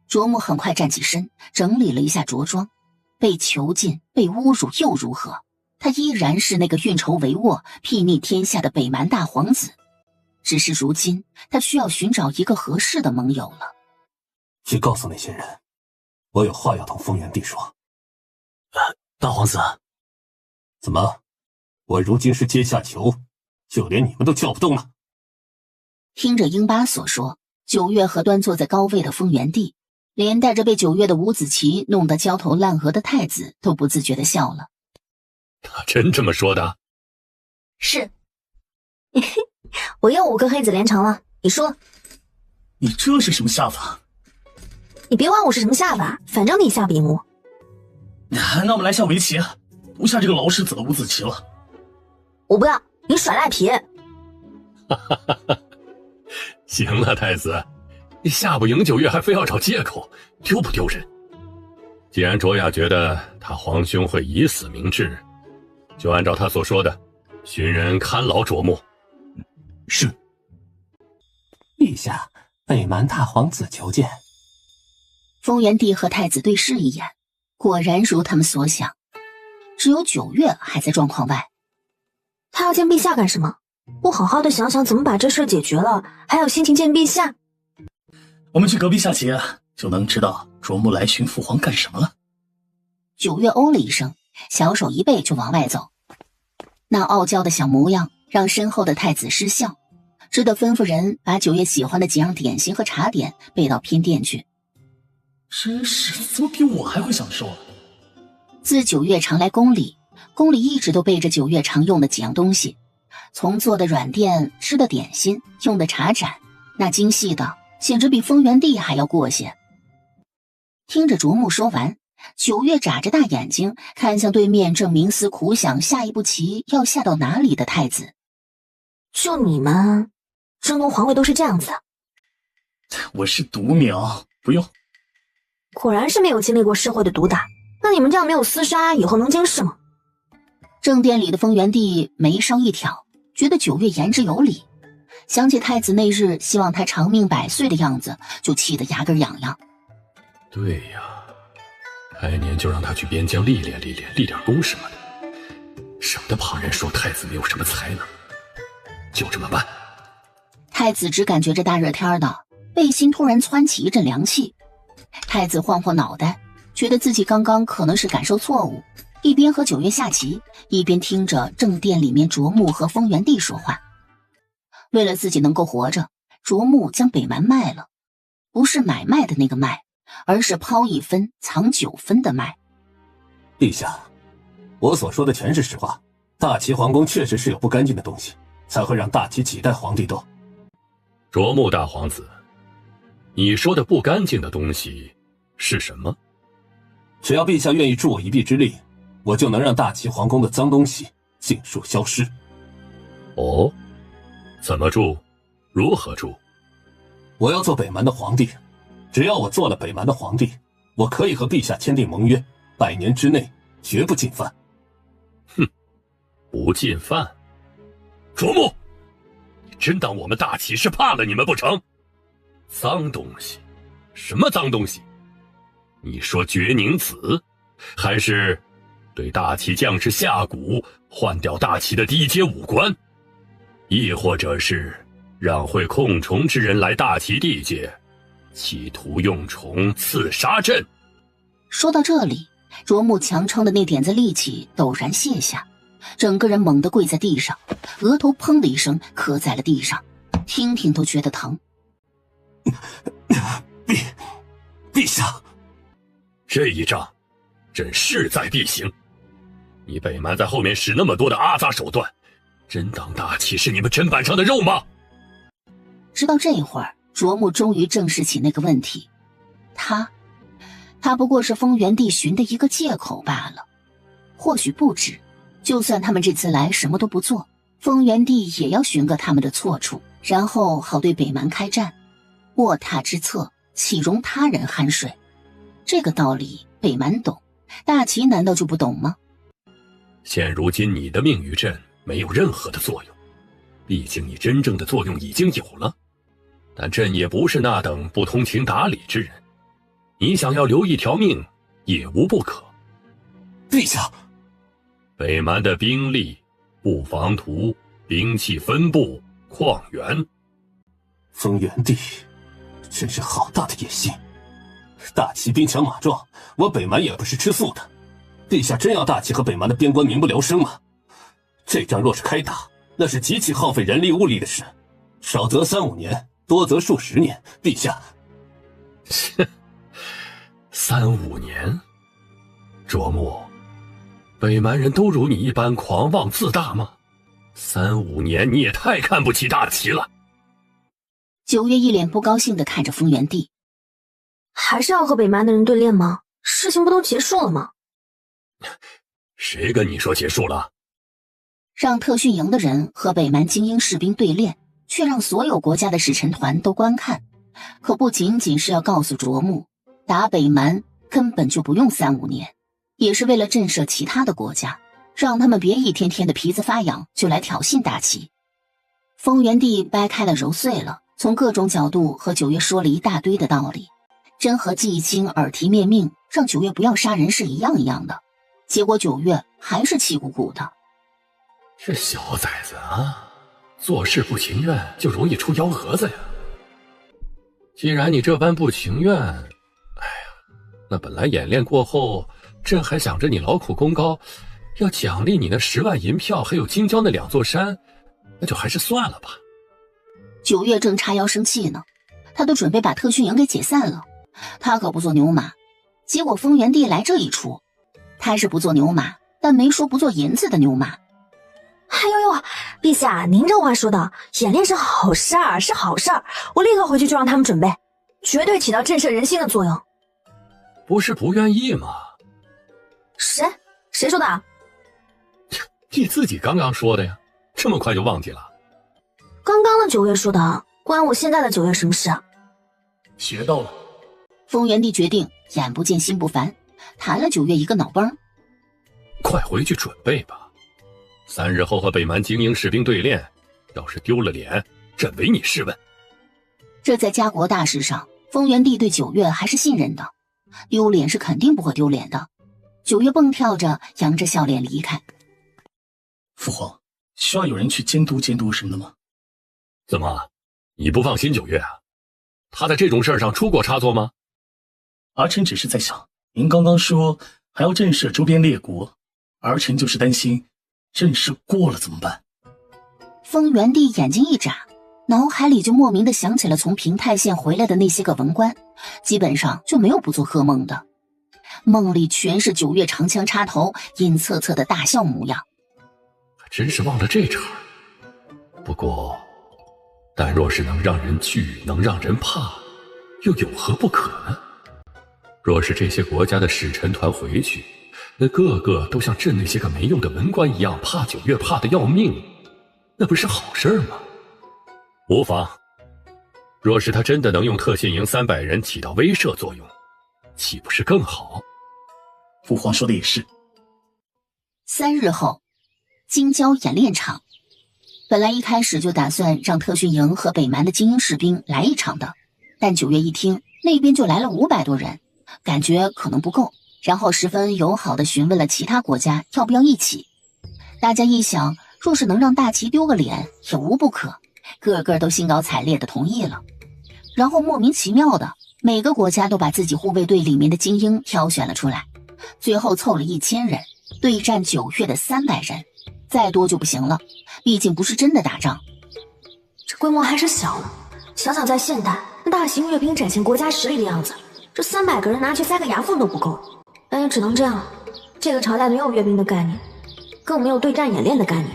卓木很快站起身，整理了一下着装。被囚禁，被侮辱又如何？他依然是那个运筹帷幄、睥睨天下的北蛮大皇子。只是如今他需要寻找一个合适的盟友了。去告诉那些人，我有话要同风元帝说。大皇子，怎么，我如今是阶下囚，就连你们都叫不动了？听着英巴所说，九月和端坐在高位的风元帝，连带着被九月的伍子棋弄得焦头烂额的太子都不自觉地笑了。他真这么说的？是。我又5个黑子连城了，你说？你这是什么下法？你别管我是什么下法，反正你下不赢我。那我们来下围棋，不下这个老狮子的伍子棋了。我不要，你耍赖皮。行了，太子，你下不赢九月还非要找借口，丢不丢人？既然卓雅觉得他皇兄会以死明志，就按照他所说的，寻人看牢卓木。是。陛下，北蛮大皇子求见。风元帝和太子对视一眼，果然如他们所想，只有九月还在状况外。他要见陛下干什么？不好好的想想怎么把这事解决了，还有心情见陛下？我们去隔壁下棋，就能知道卓木来寻父皇干什么了。九月哦了一声，小手一背就往外走。那傲娇的小模样让身后的太子失笑，只得吩咐人把九月喜欢的几样点心和茶点备到偏殿去。真是，怎么比我还会享受啊？自九月常来宫里，宫里一直都备着九月常用的几样东西，从做的软垫、吃的点心、用的茶盏，那精细的简直比风元帝还要过些。听着卓木说完，九月眨着大眼睛看向对面正冥思苦想下一步棋要下到哪里的太子。就你们争夺皇位都是这样子？我是独苗，不用。果然是没有经历过社会的毒打，那你们这样没有厮杀，以后能经世吗？正殿里的风元帝眉梢一挑，觉得九月言之有理，想起太子那日希望他长命百岁的样子，就气得牙根痒痒。对呀，开年就让他去边疆历练历练，立点功什么的，省得旁人说太子没有什么才能。就这么办。太子只感觉这大热天的，背心突然窜起一阵凉气。太子晃晃脑袋，觉得自己刚刚可能是感受错误，一边和九月下棋，一边听着正殿里面卓木和风原帝说话。为了自己能够活着，卓木将北蛮卖了，不是买卖的那个卖，而是抛1分藏9分的卖。陛下，我所说的全是实话，大齐皇宫确实是有不干净的东西，才会让大齐几代皇帝斗。卓木大皇子，你说的不干净的东西是什么？只要陛下愿意助我一臂之力，我就能让大齐皇宫的脏东西尽数消失。哦，怎么助？如何助？我要做北蛮的皇帝，只要我做了北蛮的皇帝，我可以和陛下签订盟约，100年之内绝不进犯。哼，不进犯？卓木，你真当我们大齐是怕了你们不成？脏东西？什么脏东西？你说绝宁子，还是对大齐将士下蛊，换掉大齐的低阶武官？亦或者是让会控虫之人来大齐地界，企图用虫刺杀朕？说到这里，卓木强撑的那点子力气陡然卸下，整个人猛地跪在地上，额头砰的一声磕在了地上，听听都觉得疼。陛下，这一仗，朕势在必行。你北蛮在后面使那么多的阿杂手段，真当大齐是你们砧板上的肉吗？直到这会儿，卓木终于正视起那个问题，他不过是风原帝寻的一个借口罢了。或许不止，就算他们这次来什么都不做，风原帝也要寻个他们的错处，然后好对北蛮开战。卧榻之侧，岂容他人酣睡？这个道理北蛮懂，大齐难道就不懂吗？现如今你的命于朕没有任何的作用，毕竟你真正的作用已经有了。但朕也不是那等不通情达理之人，你想要留一条命也无不可。陛下，北蛮的兵力、布防图、兵器分布、矿源，风原帝真是好大的野心。大齐兵强马壮，我北蛮也不是吃素的。陛下真要大齐和北蛮的边关民不聊生吗？这仗若是开打，那是极其耗费人力物力的事，少则3-5年，多则数十年。陛下，3-5年？卓木，北蛮人都如你一般狂妄自大吗？3-5年你也太看不起大齐了。九月一脸不高兴地看着风原帝，还是要和北蛮的人对练吗？事情不都结束了吗？谁跟你说结束了？让特训营的人和北蛮精英士兵对练，却让所有国家的使臣团都观看，可不仅仅是要告诉卓木，打北蛮根本就不用3-5年，也是为了震慑其他的国家，让他们别一天天的皮子发痒就来挑衅大齐。风原帝掰开了揉碎了，从各种角度和九月说了一大堆的道理，真和季青耳提面命让九月不要杀人是一样一样的，结果九月还是气鼓鼓的。这小崽子啊，做事不情愿就容易出幺蛾子呀。既然你这般不情愿，哎呀，那本来演练过后，朕还想着你劳苦功高，要奖励你那10万银票，还有京郊那2座山，那就还是算了吧。九月正叉腰生气呢，他都准备把特训营给解散了，他可不做牛马。结果风原帝来这一出，他是不做牛马，但没说不做银子的牛马。哎呦呦，陛下，您这话说的，演练是好事儿，是好事儿。我立刻回去就让他们准备，绝对起到震慑人心的作用。不是不愿意吗？谁说的？你自己刚刚说的呀，这么快就忘记了？刚刚的九月说的，关我现在的九月什么事啊？学到了。风原帝决定眼不见心不烦，弹了九月一个脑崩。快回去准备吧，3日后和北蛮精英士兵对练，要是丢了脸，朕唯你是问。这在家国大事上，风原帝对九月还是信任的，丢脸是肯定不会丢脸的。九月蹦跳着，扬着笑脸离开。父皇，需要有人去监督监督什么的吗？怎么，你不放心九月啊？他在这种事儿上出过差错吗？儿臣只是在想，您刚刚说还要震慑周边列国，儿臣就是担心震慑过了怎么办？风元帝眼睛一眨，脑海里就莫名的想起了从平太县回来的那些个文官，基本上就没有不做噩梦的。梦里全是九月长枪插头，阴恻恻的大笑模样。还真是忘了这茬。不过，但若是能让人惧，能让人怕，又有何不可呢？若是这些国家的使臣团回去，那个个都像朕那些个没用的文官一样，怕九月怕得要命，那不是好事吗？无妨。若是他真的能用特训营300人起到威慑作用，岂不是更好？父皇说的也是。3日后，京郊演练场。本来一开始就打算让特训营和北蛮的精英士兵来一场的，但九月一听那边就来了500多人，感觉可能不够，然后十分友好地询问了其他国家要不要一起。大家一想，若是能让大齐丢个脸也无不可，个个都兴高采烈地同意了。然后莫名其妙的，每个国家都把自己护卫队里面的精英挑选了出来，最后凑了1000人对战9月的300人，再多就不行了，毕竟不是真的打仗。这规模还是小了，想想在现代，那大型阅兵展现国家实力的样子，这300个人拿去塞个牙缝都不够。但也只能这样，这个朝代没有阅兵的概念，更没有对战演练的概念。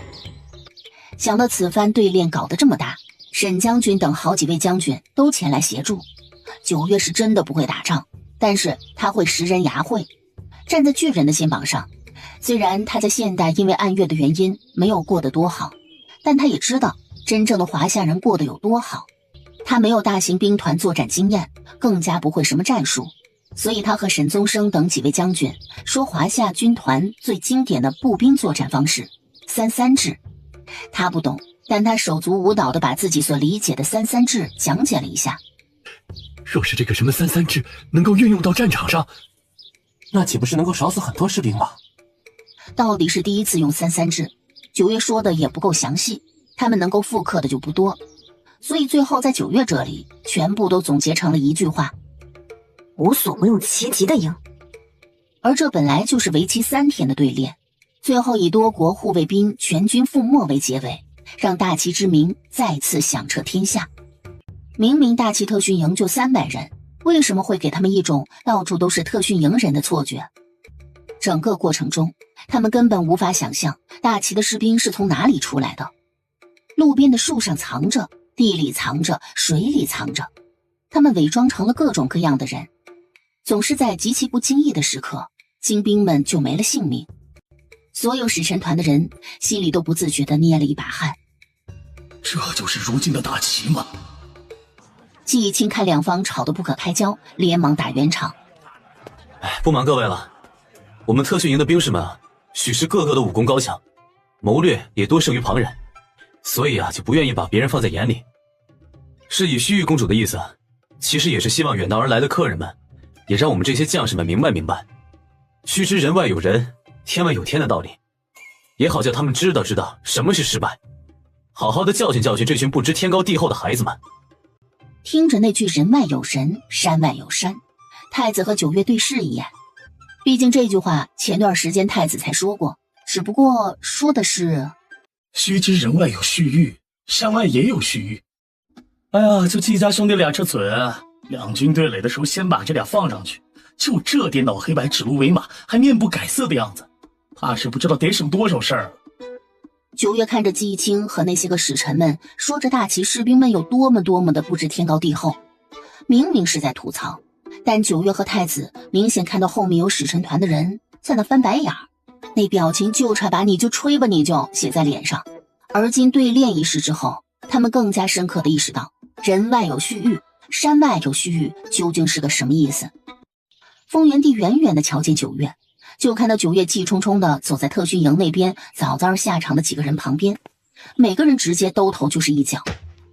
想到此番对练搞得这么大，沈将军等好几位将军都前来协助。9月是真的不会打仗，但是他会识人牙慧，站在巨人的肩膀上。虽然他在现代因为暗月的原因没有过得多好，但他也知道真正的华夏人过得有多好。他没有大型兵团作战经验，更加不会什么战术，所以他和沈宗生等几位将军说华夏军团最经典的步兵作战方式3-3制。他不懂，但他手足舞蹈地把自己所理解的3-3制讲解了一下。若是这个什么3-3制能够运用到战场上，那岂不是能够少死很多士兵吗？到底是第一次用3-3制，9月说的也不够详细，他们能够复刻的就不多，所以最后在9月这里全部都总结成了一句话：无所不用其极的赢。而这本来就是为期3天的对练，最后以多国护卫兵全军覆没为结尾，让大齐之名再次响彻天下。明明大齐特训营就300人，为什么会给他们一种到处都是特训营人的错觉？整个过程中，他们根本无法想象大齐的士兵是从哪里出来的。路边的树上藏着，地里藏着，水里藏着，他们伪装成了各种各样的人。总是在极其不经意的时刻，精兵们就没了性命。所有使臣团的人心里都不自觉地捏了一把汗。这就是如今的大齐吗？季义清看两方吵得不可开交，连忙打圆场。不瞒各位了，我们特训营的兵士们许是个个的武功高强，谋略也多胜于旁人，所以就不愿意把别人放在眼里。是以须臾公主的意思，其实也是希望远道而来的客人们也让我们这些将士们明白，须知人外有人，天外有天的道理，也好叫他们知道什么是失败，好好的教训这群不知天高地厚的孩子们。听着那句人外有人，山外有山，太子和9月对视一眼。毕竟这句话前段时间太子才说过，只不过说的是须知人外有须臾，山外也有须臾。哎呀，就季家兄弟俩这嘴，两军对垒的时候先把这俩放上去，就这颠倒黑白指鹿为马还面不改色的样子，怕是不知道得省多少事儿。9月看着季义清和那些个使臣们说着大齐士兵们有多么的不知天高地厚，明明是在吐槽，但9月和太子明显看到后面有使臣团的人在那翻白眼，那表情就差把你就吹吧你就写在脸上。而今对练一事之后，他们更加深刻地意识到人外有须臾，山外有须臾究竟是个什么意思。丰元帝远远地瞧见9月，就看到9月气冲冲地走在特训营那边早早下场的几个人旁边，每个人直接兜头就是一脚，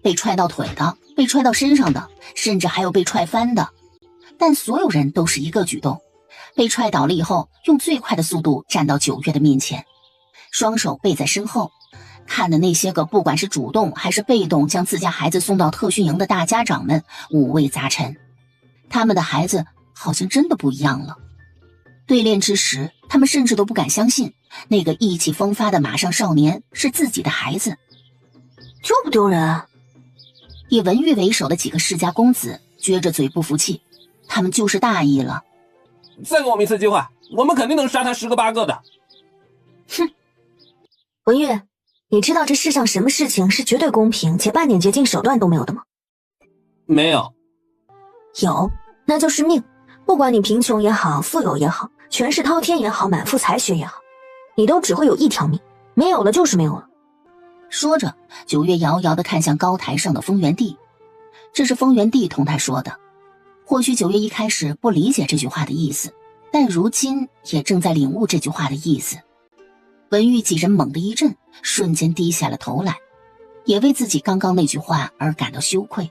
被踹到腿的，被踹到身上的，甚至还有被踹翻的。但所有人都是一个举动，被踹倒了以后用最快的速度站到9月的面前，双手背在身后，看的那些个不管是主动还是被动将自家孩子送到特训营的大家长们五味杂陈。他们的孩子好像真的不一样了，对练之时，他们甚至都不敢相信，那个意气风发的马上少年是自己的孩子。丢不丢人啊？以文玉为首的几个世家公子撅着嘴不服气，他们就是大意了。再给我们一次机会，我们肯定能杀他10个8个的。哼，文玉，你知道这世上什么事情是绝对公平且半点捷径手段都没有的吗？没有。有，那就是命。不管你贫穷也好，富有也好，权势滔天也好，满腹才学也好，你都只会有一条命，没有了就是没有了。说着，九月遥遥地看向高台上的风原地，这是风原地同他说的。或许九月一开始不理解这句话的意思，但如今也正在领悟这句话的意思。文玉几人猛地一震，瞬间低下了头来，也为自己刚刚那句话而感到羞愧。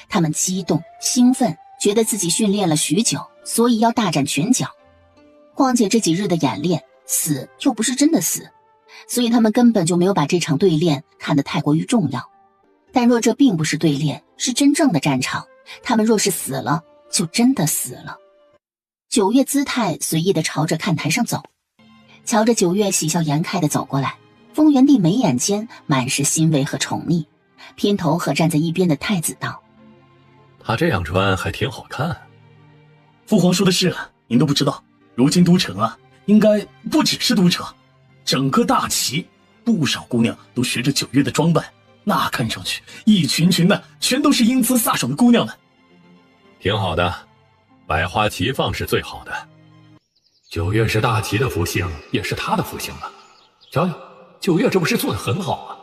他们激动兴奋，觉得自己训练了许久，所以要大展拳脚。况且这几日的演练，死又不是真的死，所以他们根本就没有把这场对练看得太过于重要。但若这并不是对练，是真正的战场，他们若是死了，就真的死了。九月姿态随意地朝着看台上走，瞧着九月喜笑颜开地走过来，风原地眉眼间满是欣慰和宠溺，偏头和站在一边的太子道：他这样穿还挺好看。父皇说的是，您都不知道，如今都城啊，应该不只是都城，整个大齐，不少姑娘都学着九月的装扮，那看上去一群群的，全都是英姿飒爽的姑娘们。挺好的，百花齐放是最好的。九月是大齐的福星，也是他的福星啊。瞧瞧，九月这不是做得很好啊。